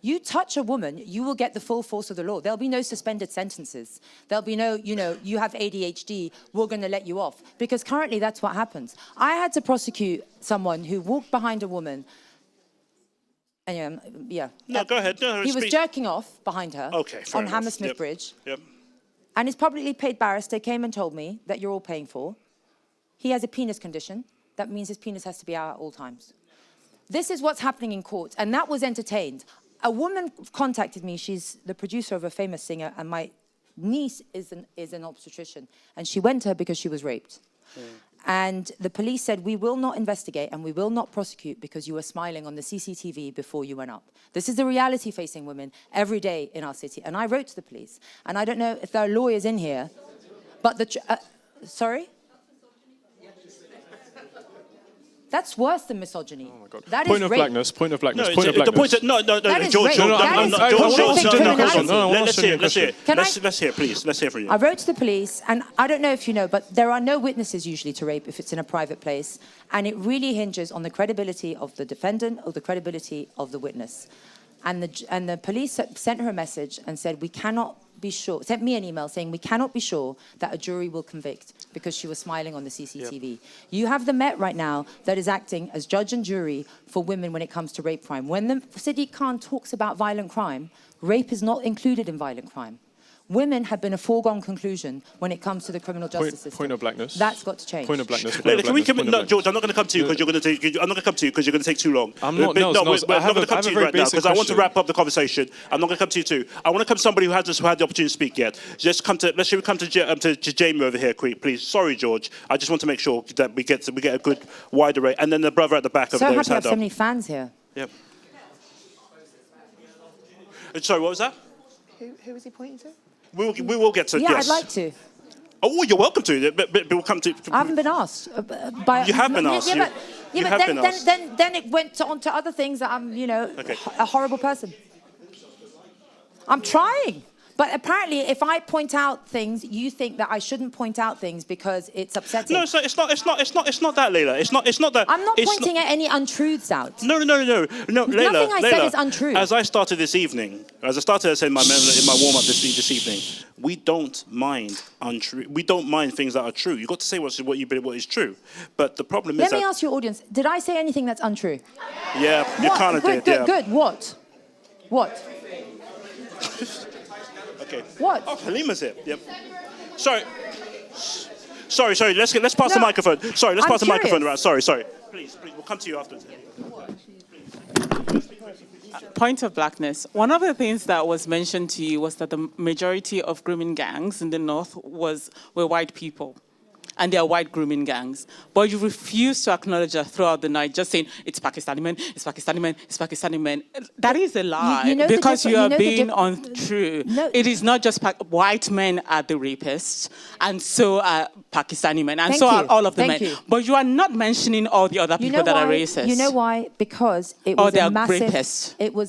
B: You touch a woman, you will get the full force of the law. There'll be no suspended sentences. There'll be no, you have ADHD, we're going to let you off. Because currently that's what happens. I had to prosecute someone who walked behind a woman. Yeah.
A: No, go ahead. No,
B: he was jerking off behind her on Hammersmith Bridge.
A: Yep.
B: And his publicly paid barrister came and told me that you're all paying for. He has a penis condition. That means his penis has to be out at all times. This is what's happening in court, and that was entertained. A woman contacted me. She's the producer of a famous singer, and my niece is an obstetrician. And she went to her because she was raped. And the police said, we will not investigate and we will not prosecute because you were smiling on the CCTV before you went up. This is the reality facing women every day in our city. And I wrote to the police. And I don't know if there are lawyers in here, but sorry? That's worse than misogyny. Oh my God. That
H: point
B: is
H: of
B: rape.
H: Blackness. Point of Blackness.
A: No,
H: point of Blackness.
A: George. Let's hear, please. Let's hear from you.
B: I wrote to the police, and I don't know if you know, but there are no witnesses usually to rape if it's in a private place, and it really hinges on the credibility of the defendant or the credibility of the witness. And the police sent her a message and said, we cannot be sure, sent me an email saying we cannot be sure that a jury will convict because she was smiling on the CCTV. Yep. You have the Met right now that is acting as judge and jury for women when it comes to rape crime. When the Sadiq Khan talks about violent crime, rape is not included in violent crime. Women have been a foregone conclusion when it comes to the criminal justice system.
H: Point of Blackness.
B: That's got to change.
H: Point of Blackness.
A: No, George, I'm not going to come to you because you're going to take. I'm not going to come to you because you're going to take too long.
H: I'm not.
A: No,
H: Nels,
A: we're not going to come to you right now because I want to wrap up the conversation. I'm not going to come to you too. I want to come to somebody who had the opportunity to speak yet. Let's come to Jamie over here, please. Sorry, George. I just want to make sure that we get a good wide array, and then the brother at the back over there.
B: So happy to have so many fans here.
A: Yep. Sorry, what was that?
G: Who was he pointing to?
A: We will get to.
B: Yeah,
A: yes.
B: I'd like to.
A: Oh, you're welcome to. But we'll come to.
B: I haven't been asked.
A: You have been asked.
B: Then it went on to other things that I'm, a horrible person. I'm trying. But apparently, if I point out things, you think that I shouldn't point out things because it's upsetting.
A: No, it's not that, Laila. It's not that.
B: I'm not pointing at any untruths out.
A: No, Laila.
B: Nothing I said is untrue.
A: As I started this evening, as I started in my warm-up this evening, we don't mind untrue. We don't mind things that are true. You've got to say what is true. But the problem is
B: Let me ask your audience, did I say anything that's untrue?
A: Yeah, you kind of did.
B: Good. What?
A: Okay.
B: What?
A: Oh, Halima's here. Yep. Sorry. Let's pass the microphone. Sorry, let's pass the microphone around. Sorry. Please, we'll come to you afterwards.
M: Point of Blackness. One of the things that was mentioned to you was that the majority of grooming gangs in the north were white people. And they are white grooming gangs. But you refuse to acknowledge that throughout the night, just saying, it's Pakistani men, it's Pakistani men, it's Pakistani men. That is a lie, because you are being untrue. No. It is not just white men are the rapists, and so are Pakistani men, and so are all of the men. But you are not mentioning all the other people that are racist.
B: You know why? Because it was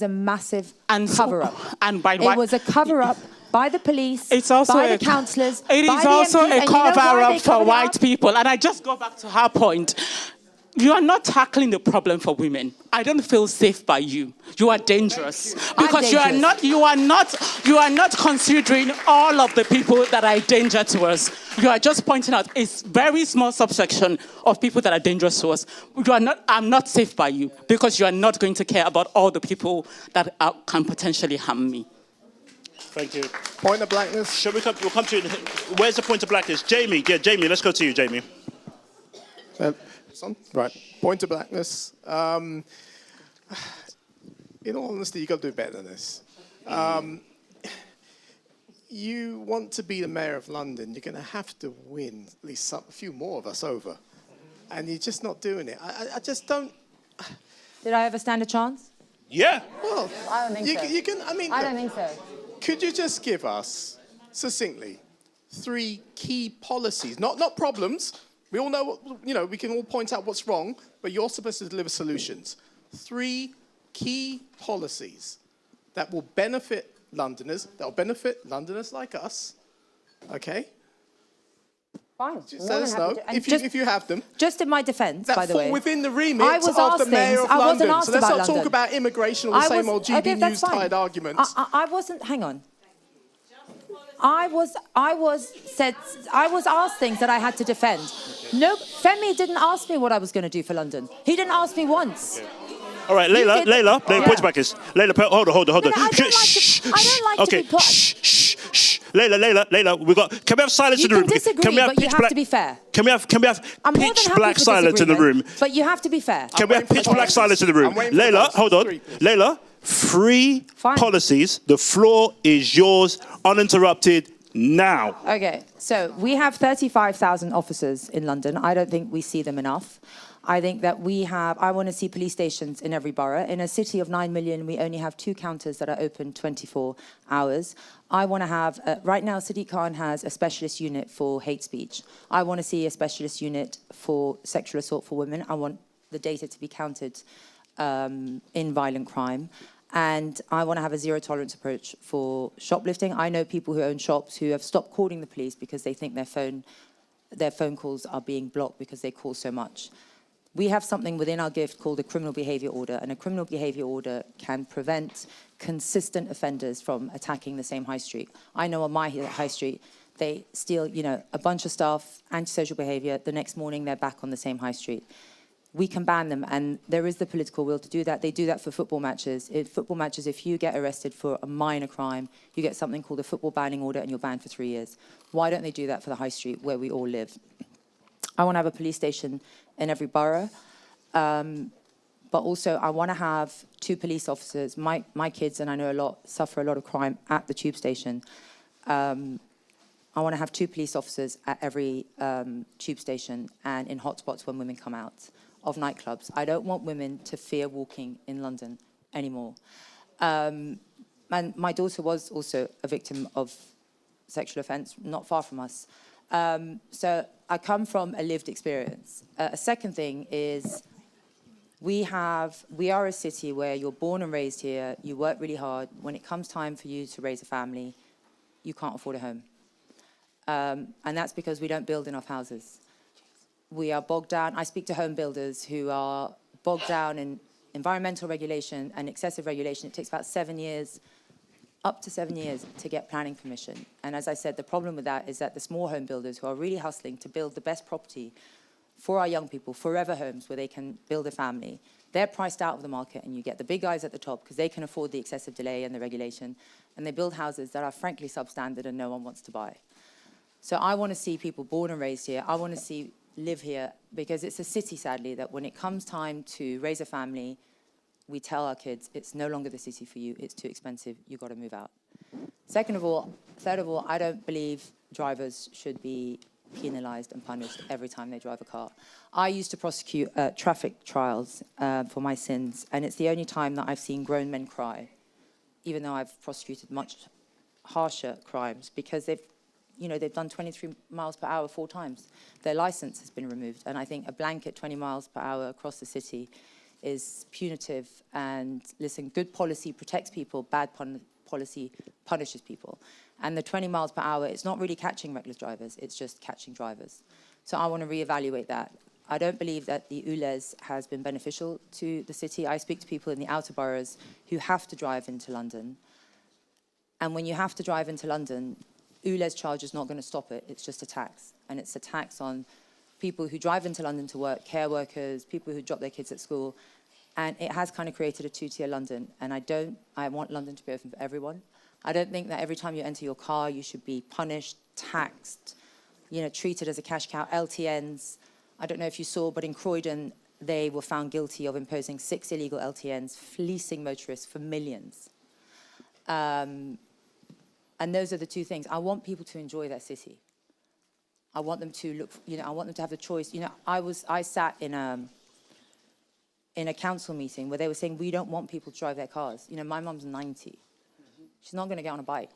B: a massive cover-up. It was a cover-up. By the police, by the councillors,
M: it is also a cover-up for white people. And I just go back to her point. You are not tackling the problem for women. I don't feel safe by you. You are dangerous because you are not considering all of the people that are a danger to us. You are just pointing out a very small subsection of people that are dangerous to us. I'm not safe by you because you are not going to care about all the people that can potentially harm me.
A: Thank you.
N: Point of Blackness.
A: Shall we come? We'll come to you. Where's the point of Blackness? Jamie. Yeah, Jamie. Let's go to you, Jamie.
N: Right. Point of Blackness. In all honesty, you've got to do better than this. You want to be the mayor of London, you're going to have to win at least a few more of us over. And you're just not doing it. I just don't...
B: Did I ever stand a chance?
A: Yeah.
N: Well,
B: I don't think so.
N: I
B: don't think so.
N: Could you just give us, succinctly, 3 key policies, not problems. We all know, we can all point out what's wrong, but you're supposed to deliver solutions. 3 key policies that will benefit Londoners, like us, okay?
B: Fine.
N: Just let us know if you have them.
B: Just in my defence, by the way.
N: That fall within the remit of the Mayor of London. So let's not talk about immigration or the same old GB News-tied arguments.
B: I wasn't, hang on. I was asked things that I had to defend. No, Femi didn't ask me what I was going to do for London. He didn't ask me once.
A: Okay. All right, Laila, point back is. Laila, hold on.
B: I don't like to be put...
A: Shh. Laila, can we have silence in the room?
B: You can disagree, but you have to be fair.
A: Can we have pitch black silence in the room?
B: But you have to be fair.
A: Can we have pitch black silence in the room? Laila, hold on. Laila, 3 policies. The floor is yours, uninterrupted, now.
B: Okay, so we have 35,000 officers in London. I don't think we see them enough. I think that I want to see police stations in every borough. In a city of 9 million, we only have 2 counters that are open 24 hours. I want to have, right now, Sadiq Khan has a specialist unit for hate speech. I want to see a specialist unit for sexual assault for women. I want the data to be counted in violent crime. And I want to have a zero-tolerance approach for shoplifting. I know people who own shops who have stopped calling the police because they think their phone calls are being blocked because they call so much. We have something within our gift called a criminal behaviour order, and a criminal behaviour order can prevent consistent offenders from attacking the same high street. I know on my high street, they steal, a bunch of stuff, antisocial behaviour. The next morning, they're back on the same high street. we can ban them, and there is the political will to do that. They do that for football matches. In football matches, if you get arrested for a minor crime, you get something called a football banning order, and you're banned for 3 years. Why don't they do that for the high street where we all live? I want to have a police station in every borough, but also I want to have 2 police officers. My kids, and I know a lot, suffer a lot of crime at the tube station. I want to have 2 police officers at every tube station and in hotspots when women come out of nightclubs. I don't want women to fear walking in London anymore. And my daughter was also a victim of sexual offence, not far from us. So I come from a lived experience. A second thing is we are a city where you're born and raised here, you work really hard. When it comes time for you to raise a family, you can't afford a home. And that's because we don't build enough houses. We are bogged down. I speak to home builders who are bogged down in environmental regulation and excessive regulation. It takes about 7 years, up to 7 years, to get planning permission. And as I said, the problem with that is that the small home builders who are really hustling to build the best property for our young people, forever homes where they can build a family, they're priced out of the market, and you get the big guys at the top because they can afford the excessive delay and the regulation, and they build houses that are frankly substandard and no one wants to buy. So I want to see people born and raised here. I want to live here, because it's a city, sadly, that when it comes time to raise a family, we tell our kids, it's no longer the city for you, it's too expensive, you've got to move out. Third of all, I don't believe drivers should be penalised and punished every time they drive a car. I used to prosecute traffic trials for my sins, and it's the only time that I've seen grown men cry, even though I've prosecuted much harsher crimes, because they've done 23 miles per hour 4 times. Their license has been removed. And I think a blanket 20 miles per hour across the city is punitive. And listen, good policy protects people, bad policy punishes people. And the 20 miles per hour, it's not really catching reckless drivers, it's just catching drivers. So I want to reevaluate that. I don't believe that the ULEZ has been beneficial to the city. I speak to people in the outer boroughs who have to drive into London. And when you have to drive into London, ULEZ charge is not going to stop it. It's just a tax. And it's a tax on people who drive into London to work, care workers, people who drop their kids at school. And it has kind of created a 2-tier London. And I want London to be open for everyone. I don't think that every time you enter your car, you should be punished, taxed, treated as a cash cow. LTNs, I don't know if you saw, but in Croydon, they were found guilty of imposing 6 illegal LTNs, fleecing motorists for millions. And those are the 2 things. I want people to enjoy their city. I want them to look, I want them to have the choice. I sat in a council meeting where they were saying, we don't want people to drive their cars. My mum's 90. She's not going to get on a bike.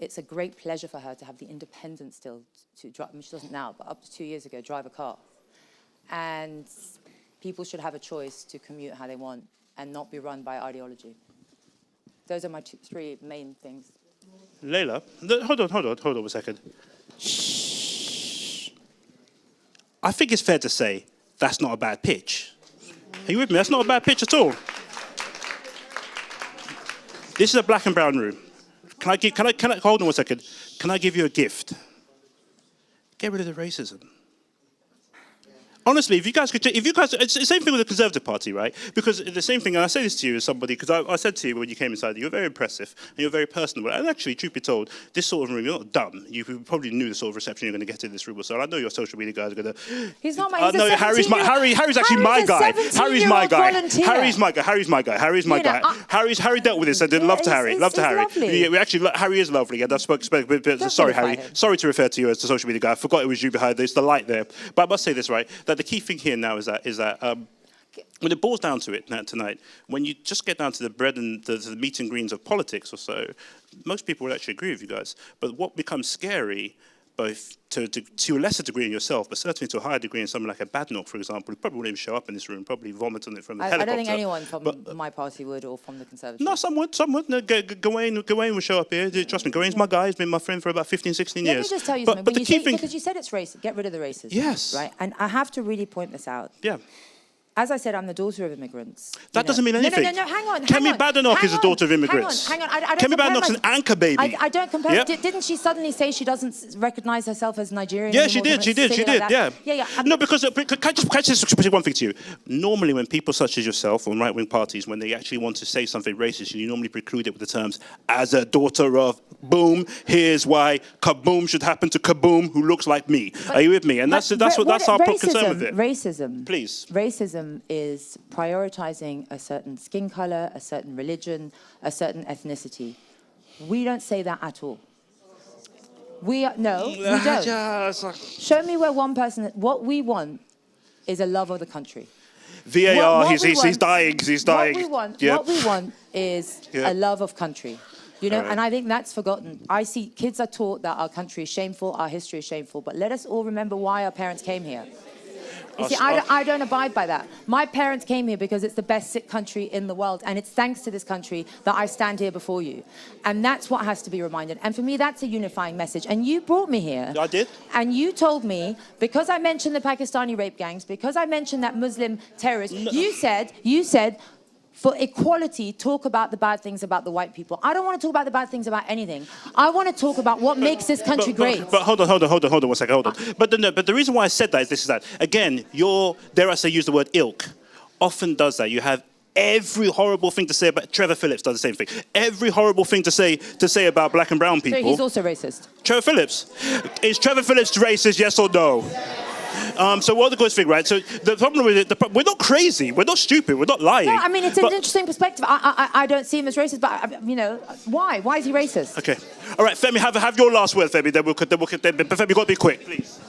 B: It's a great pleasure for her to have the independence still to drive. I mean, she doesn't now, but up to 2 years ago, drive a car. And people should have a choice to commute how they want and not be run by ideology. Those are my 3 main things.
A: Laila, hold on a second. Shh. I think it's fair to say that's not a bad pitch. Are you with me? That's not a bad pitch at all. This is a black and brown room. Can I hold on 1 second? Can I give you a gift? Get rid of the racism. Honestly, if you guys, it's the same thing with the Conservative Party, right? Because the same thing, and I say this to you as somebody, because I said to you when you came inside, you're very impressive and you're very personable. And actually, truth be told, this sort of room, you're not dumb. You probably knew the sort of reception you're going to get in this room. So I know your social media guys are going to.
B: He's not my.
A: No, Harry's actually my guy. Harry's my guy. Harry's my guy. Harry dealt with this. I did love to Harry. Love to Harry. Yeah, Harry is lovely, and I've spoken. Sorry, Harry. Sorry to refer to you as the social media guy. I forgot it was you behind this. The light there. But I must say this, right? That the key thing here now is that when it boils down to it tonight, when you just get down to the bread and the meat and greens of politics or so, most people would actually agree with you guys. But what becomes scary, both to a lesser degree in yourself, but certainly to a higher degree in someone like a Badnoch, for example, who probably wouldn't even show up in this room, probably vomit on it from the helicopter.
B: I don't think anyone from my party would, or from the Conservatives.
A: No, some would. No, Gawain will show up here. Trust me, Gawain's my guy. He's been my friend for about 15, 16 years.
B: Let me just tell you something.
A: But the key thing...
B: Because you said it's racist, get rid of the racism.
A: Yes.
B: Right? And I have to really point this out.
A: Yeah.
B: As I said, I'm the daughter of immigrants.
A: That doesn't mean anything.
B: No, hang on.
A: Kemi Badenoch is the daughter of immigrants.
B: Hang on. I don't
A: Kemi
B: compare
A: Badenoch's an anchor baby.
B: I don't compare.
A: Yep.
B: Didn't she suddenly say she doesn't recognise herself as Nigerian?
A: Yeah, she
B: anymore?
A: did. She did.
B: Like
A: Yeah.
B: Yeah.
A: No, because can I just say one thing to you? Normally, when people such as yourself or right-wing parties, when they actually want to say something racist, you normally preclude it with the terms "as a daughter of boom." Here's why kaboom should happen to kaboom, who looks like me. Are you with me? And that's our concern with it.
B: Racism.
A: Please.
B: Racism is prioritizing a certain skin color, a certain religion, a certain ethnicity. We don't say that at all. We don't. Show me where one person. What we want is a love of the country.
A: VAR. He's dying. He's dying.
B: What we want is a love of country. You know, and I think that's forgotten. I see kids are taught that our country is shameful, our history is shameful, but let us all remember why our parents came here. You see, I don't abide by that. My parents came here because it's the best country in the world, and it's thanks to this country that I stand here before you. And that's what has to be reminded. And for me, that's a unifying message. And you brought me here.
A: I did.
B: And you told me, because I mentioned the Pakistani rape gangs, because I mentioned that Muslim terrorist, you said, for equality, talk about the bad things about the white people. I don't want to talk about the bad things about anything. I want to talk about what makes this country great.
A: But hold on 1 second, But the reason why I said that is that, again, dare I say, use the word ilk, often does that. You have every horrible thing to say about Trevor Phillips does the same thing. Every horrible thing to say about black and brown people.
B: So he's also racist.
A: Trevor Phillips. Is Trevor Phillips racist, yes or no? So what the good thing, right? So the problem with it, we're not crazy, we're not stupid, we're not lying.
B: No, I mean, it's an interesting perspective. I don't see him as racist, but, you know, why? Why is he racist?
A: Okay. All right, Femi, have your last word, Femi, then Femi, you've got to be quick, please.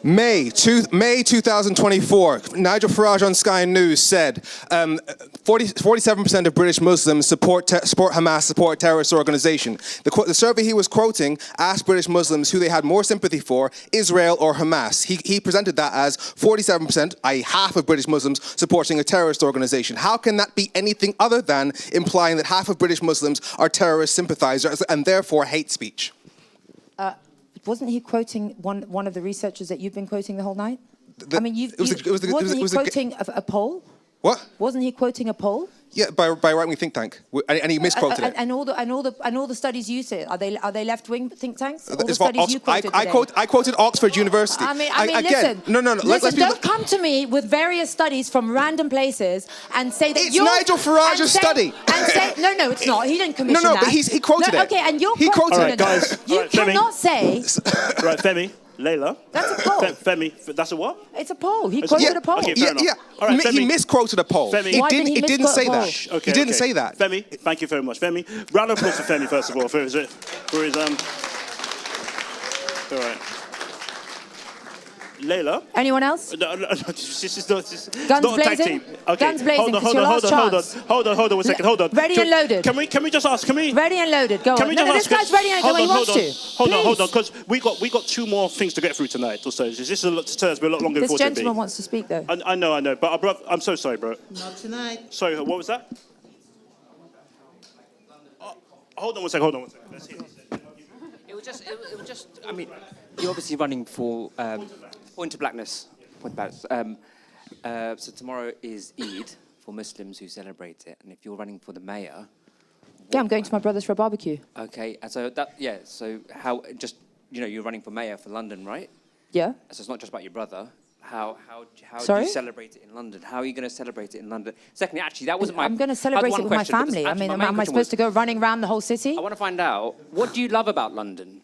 D: May 2024, Nigel Farage on Sky News said 47% of British Muslims support Hamas, support a terrorist organization. The survey he was quoting asked British Muslims who they had more sympathy for, Israel or Hamas. He presented that as 47%, i.e. half of British Muslims supporting a terrorist organization. How can that be anything other than implying that half of British Muslims are terrorist sympathizers and therefore hate speech?
B: Wasn't he quoting one of the researchers that you've been quoting the whole night? Wasn't he quoting a poll?
D: What?
B: Wasn't he quoting a poll?
D: Yeah, by right-wing think tank, and he misquoted it.
B: And all the studies you say, are they left-wing think tanks? All the studies you quoted
D: I quoted Oxford University.
B: I mean,
D: again,
B: listen.
D: No.
B: Listen, don't come to me with various studies from random places and say that
D: it's Nigel Farage's study.
B: And say no, it's not. He didn't commission that.
D: No, but he quoted it.
B: Okay, and
D: he quoted
A: it. Guys,
B: you cannot say.
A: Right, Femi. Layla.
B: That's a poll.
A: Femi, that's a what?
B: It's a poll. He quoted a poll.
A: Okay, fair enough.
D: All right, he misquoted a poll.
A: Femi.
D: It didn't say that.
A: Okay,
D: he didn't say that.
A: Femi, thank you very much. Femi, round of applause for Femi, first of all, for his all right. Layla.
B: Anyone else?
A: No, this is not
B: Guns
A: a tag
B: blazing?
A: team. Okay.
B: Guns blazing, it's your last chance.
A: Hold on 1 second, hold on.
B: Ready and loaded.
A: Can we just ask,
B: Ready and loaded, go on. This guy's ready and loaded when he wants to.
A: Hold on, because we got 2 more things to get through tonight, or so. This is a lot longer than
B: This gentleman wants to speak, though.
A: I know, but bro, I'm so sorry, bro.
G: Not tonight.
A: Sorry, what was that? Hold on 1 second, Let's hear this.
O: It was just, I mean, you're obviously running for Point to Blackness. So tomorrow is Eid for Muslims who celebrate it, and if you're running for the mayor...
B: Yeah, I'm going to my brother's for a barbecue.
O: Okay, and so how, you're running for mayor for London, right?
B: Yeah.
O: So it's not just about your brother. How
B: Sorry?
O: do you celebrate it in London? How are you going to celebrate it in London? Secondly, actually, that wasn't my...
B: I'm going to celebrate it with my family. I mean, am I supposed to go running around the whole city?
O: I want to find out, what do you love about London?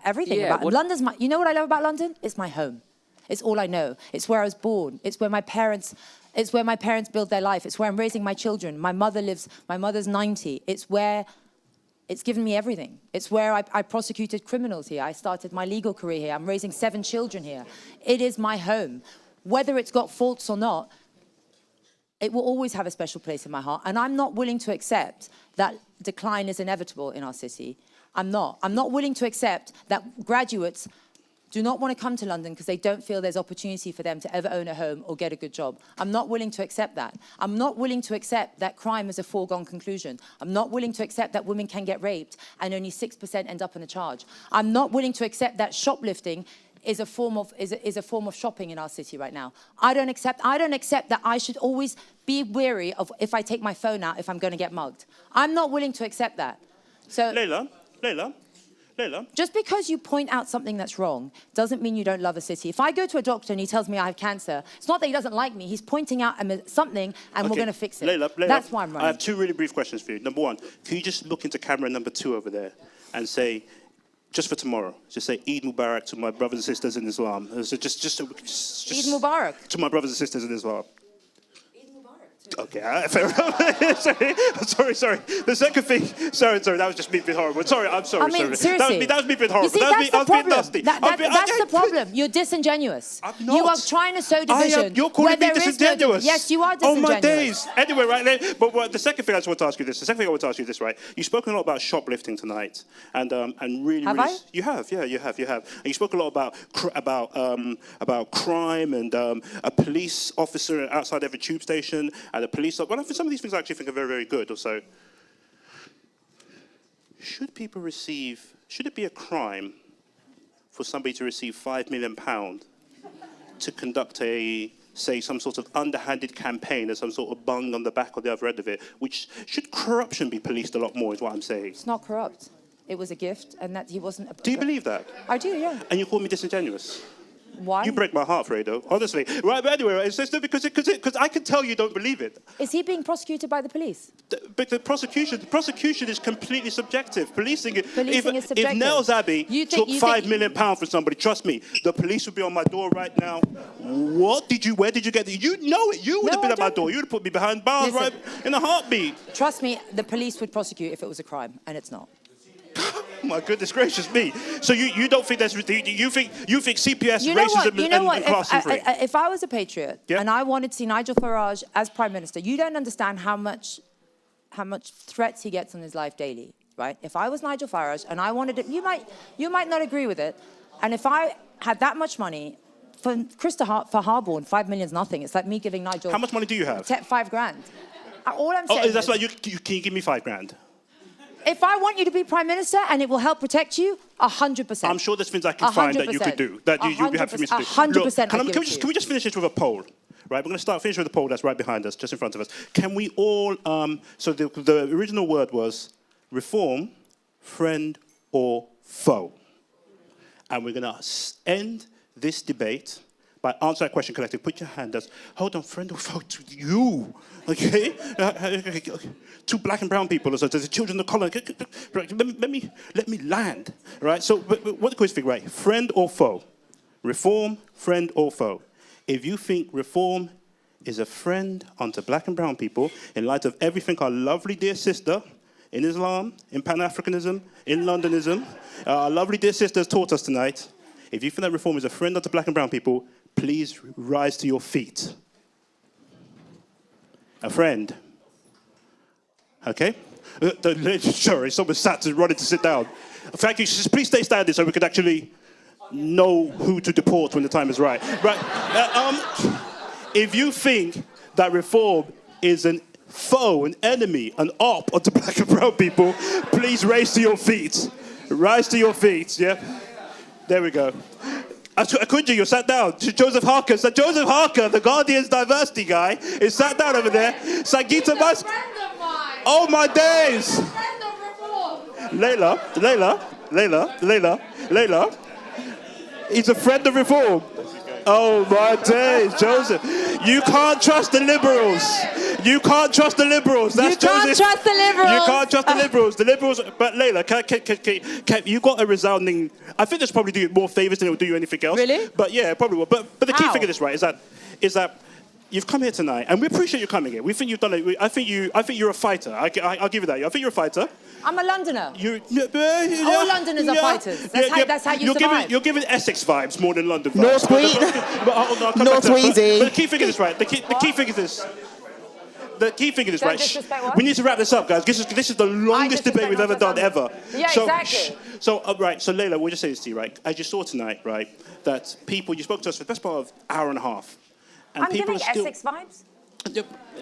B: Everything about it. London's you know what I love about London? It's my home. It's all I know. It's where I was born. It's where my parents build their life. It's where I'm raising my children. My mother lives, my mother's 90. It's given me everything. It's where I prosecuted criminals here. I started my legal career here. I'm raising 7 children here. It is my home. Whether it's got faults or not, it will always have a special place in my heart. And I'm not willing to accept that decline is inevitable in our city. I'm not. I'm not willing to accept that graduates do not want to come to London because they don't feel there's opportunity for them to ever own a home or get a good job. I'm not willing to accept that. I'm not willing to accept that crime is a foregone conclusion. I'm not willing to accept that women can get raped and only 6% end up in a charge. I'm not willing to accept that shoplifting is a form of shopping in our city right now. I don't accept that I should always be wary of if I take my phone out if I'm going to get mugged. I'm not willing to accept that. So
A: Laila.
B: Just because you point out something that's wrong doesn't mean you don't love a city. If I go to a doctor and he tells me I have cancer, it's not that he doesn't like me. He's pointing out something and we're going to fix it.
A: Laila,
B: that's why I'm running.
A: I have 2 really brief questions for you. Number 1, can you just look into camera number 2 over there and say, just for tomorrow, just say Eid Mubarak to my brothers and sisters in Islam. So just
B: Eid Mubarak.
A: To my brothers and sisters in Islam. Okay, fair enough. sorry. The second thing, sorry, that was just me being horrible. I'm sorry.
B: I mean, seriously.
A: That was me being horrible.
B: You see, that's the problem. That's
A: the
B: problem. You're disingenuous.
A: I'm not.
B: You are trying to sow division.
A: You're calling me disingenuous.
B: Yes, you are disingenuous.
A: Oh my days. Anyway, right. But the second thing I just want to ask you this. Right. You've spoken a lot about shoplifting tonight, and really,
B: have
A: really,
B: I?
A: you have. And you spoke a lot about crime and a police officer outside every tube station. And the police, well, some of these things I actually think are very, very good. Also, should it be a crime for somebody to receive £5 million to conduct some sort of underhanded campaign or some sort of bung on the back or the other end of it? Should corruption be policed a lot more, is what I'm saying.
B: It's not corrupt. It was a gift, and that he wasn't.
A: Do you believe that?
B: I do, yeah.
A: And you call me disingenuous?
B: Why?
A: You break my heart, Fredo, honestly. Right, but anyway, it's just because I can tell you don't believe it.
B: Is he being prosecuted by the police?
A: But the prosecution is completely subjective. Policing is subjective. If Nels Abbey took £5 million from somebody, trust me, the police would be on my door right now. Where did you get it? You know it. You would have been at my door. You would have put me behind bars right in a heartbeat.
B: Trust me, the police would prosecute if it was a crime, and it's not.
A: My goodness gracious me! So you don't think you think CPS racism and classism free?
B: If I was a patriot and I wanted to see Nigel Farage as Prime Minister, you don't understand how much threats he gets on his life daily, right? If I was Nigel Farage and I wanted it, you might not agree with it, and if I had that much money for Harborne, 5 million is nothing. It's like me giving Nigel.
A: How much money do you have?
B: 5 grand. All I'm saying.
A: That's like can you give me 5 grand?
B: If I want you to be Prime Minister and it will help protect you, 100%.
A: I'm sure there's things I can find that you could do, that you'd be happy for me to do.
B: 100%.
A: Can we just finish this with a poll? Right, we're going to finish with a poll that's right behind us, just in front of us. Can we all, so the original word was reform, friend or foe. And we're going to end this debate by answering that question collectively. Put your hand up. Hold on, friend or foe to you. Okay? Okay. 2 black and brown people, so the children of the colony. Let me land. Right? So what the quiz thing, right? Friend or foe? Reform, friend or foe? If you think reform is a friend unto black and brown people, in light of everything our lovely dear sister in Islam, in Pan-Africanism, in Londonism, our lovely dear sister has taught us tonight, if you think that reform is a friend unto black and brown people, please rise to your feet. A friend. Okay? Sorry, someone sat to running to sit down. Thank you. Please stay standing so we can actually know who to deport when the time is right. Right. If you think that reform is an foe, an enemy, an op onto black and brown people, please raise to your feet. Rise to your feet, yeah? There we go. Akunji, you're sat down. Joseph Harker, the Guardian's diversity guy, is sat down over there. Sangeeta Mas. Oh my days! Laila. He's a friend of reform. Oh my days, Joseph. You can't trust the liberals. You can't trust the liberals. That's
B: you can't
A: Joseph.
B: Trust the liberals.
A: You can't trust the liberals. The liberals. But Laila, you got a resounding. I think this probably do you more favors than it will do you anything else.
B: Really?
A: But yeah, it probably will. But the key thing of this, right, is that you've come here tonight, and we appreciate you coming here. We think you've done it. I think you're a fighter. I'll give you that. I think you're a fighter.
B: I'm a Londoner. All Londoners are fighters. That's how you survive.
A: You're giving Essex vibes more than London vibes.
G: North Wheezy.
A: But the key thing is this, right? The key thing is this. The key thing is this, right? We need to wrap this up, guys. This is the longest debate we've ever done, ever.
B: Yeah, exactly.
A: So, so Laila, we'll just say this to you, right? I just saw tonight, right, that you spoke to us for the best part of an hour and a half. And
B: I'm giving Essex vibes?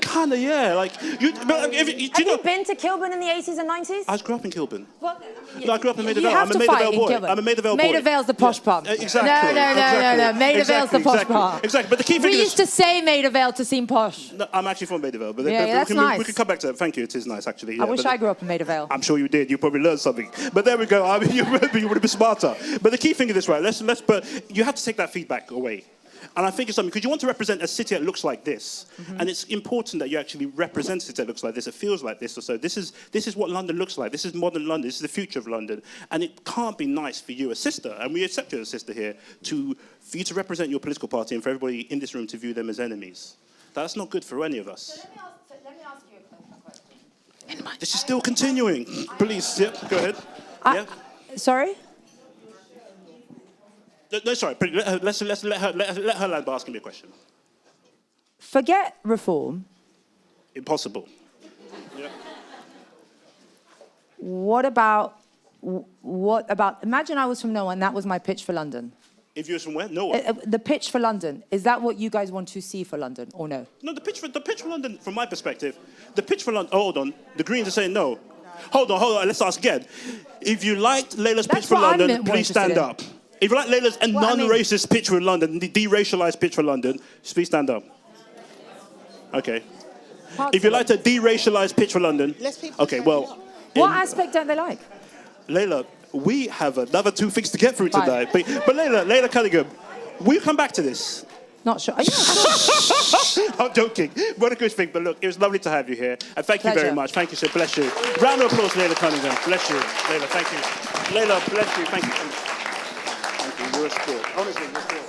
A: Kind of, yeah. Like,
B: Have you been to Kilburn in the 80s and 90s?
A: I grew up in Kilburn.
B: Well,
A: No, I grew up in Maida
B: you
A: Vale.
B: have
A: I'm a
B: to
A: Maida
B: fight
A: Vale
B: in
A: boy.
B: Kilburn.
A: I'm a Maida Vale boy.
B: Maida Vale's the posh pub.
A: Exactly.
B: No. Maida Vale's the posh pub.
A: Exactly. But the key thing
B: We
A: is...
B: used to say Maida Vale to seem posh.
A: No, I'm actually from Maida Vale. But
B: That's nice.
A: we can come back to that. Thank you. It is nice, actually.
B: I wish I grew up in Maida Vale.
A: I'm sure you did. You probably learned something. But there we go. I mean, you would have been smarter. But the key thing is this, right? But you have to take that feedback away. And I think it's something, because you want to represent a city that looks like this. Mm-hmm. And it's important that you actually represent a city that looks like this, it feels like this or so. This is what London looks like. This is modern London. This is the future of London. And it can't be nice for you, a sister, and we accept you as a sister here, for you to represent your political party and for everybody in this room to view them as enemies. That's not good for any of us.
B: So let me ask you a question.
A: This is still continuing. Please, go ahead.
B: Sorry?
A: No, sorry. Let's let her land by asking me a question.
B: Forget reform.
A: Impossible. Yeah.
B: What about? Imagine I was from no one. That was my pitch for London.
A: If you're from where? No one.
B: The pitch for London. Is that what you guys want to see for London, or no?
A: No, the pitch for London, from my perspective, the pitch for London. Oh, hold on. The Greens are saying no. Hold on. Let's ask again. If you liked Laila's pitch for London, please stand up. If you like Laila's non-racist pitch for London, the de-racialized pitch for London, please stand up. Okay. If you liked a de-racialized pitch for London, okay, well...
B: What aspect don't they like?
A: Laila, we have another 2 things to get through tonight. But Laila Cunningham, will you come back to this?
B: Not sure.
A: I'm joking. What a good thing. But look, it was lovely to have you here. And thank you very much. Thank you, sir. Bless you. Round of applause, Laila Cunningham. Bless you. Laila, thank you. Laila, bless you. Thank you. Thank you. You're a sport. Honestly, you're a sport.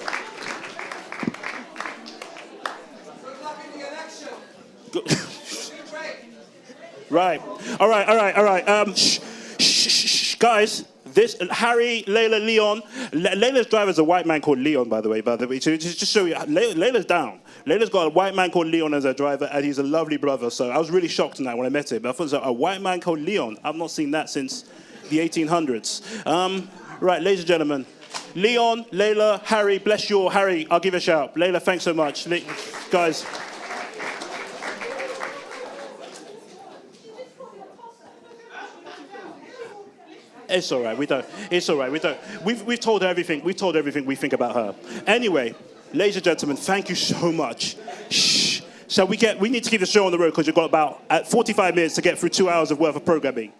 A: Right. All right. Shh. Guys, this Harry, Laila, Leon. Laila's driver is a white man called Leon, by the way. So just show you, Laila's down. Laila's got a white man called Leon as her driver, and he's a lovely brother. So I was really shocked tonight when I met him. I thought it was a white man called Leon. I've not seen that since the 1800s. Right, ladies and gentlemen. Leon, Laila, Harry, bless you all. Harry, I'll give you a shout. Laila, thanks so much. Guys. It's all right. We don't. We've told her everything. We've told everything we think about her. Anyway, ladies and gentlemen, thank you so much. Shh. So we need to keep the show on the road because you've got about 45 minutes to get through 2 hours of worth of programming.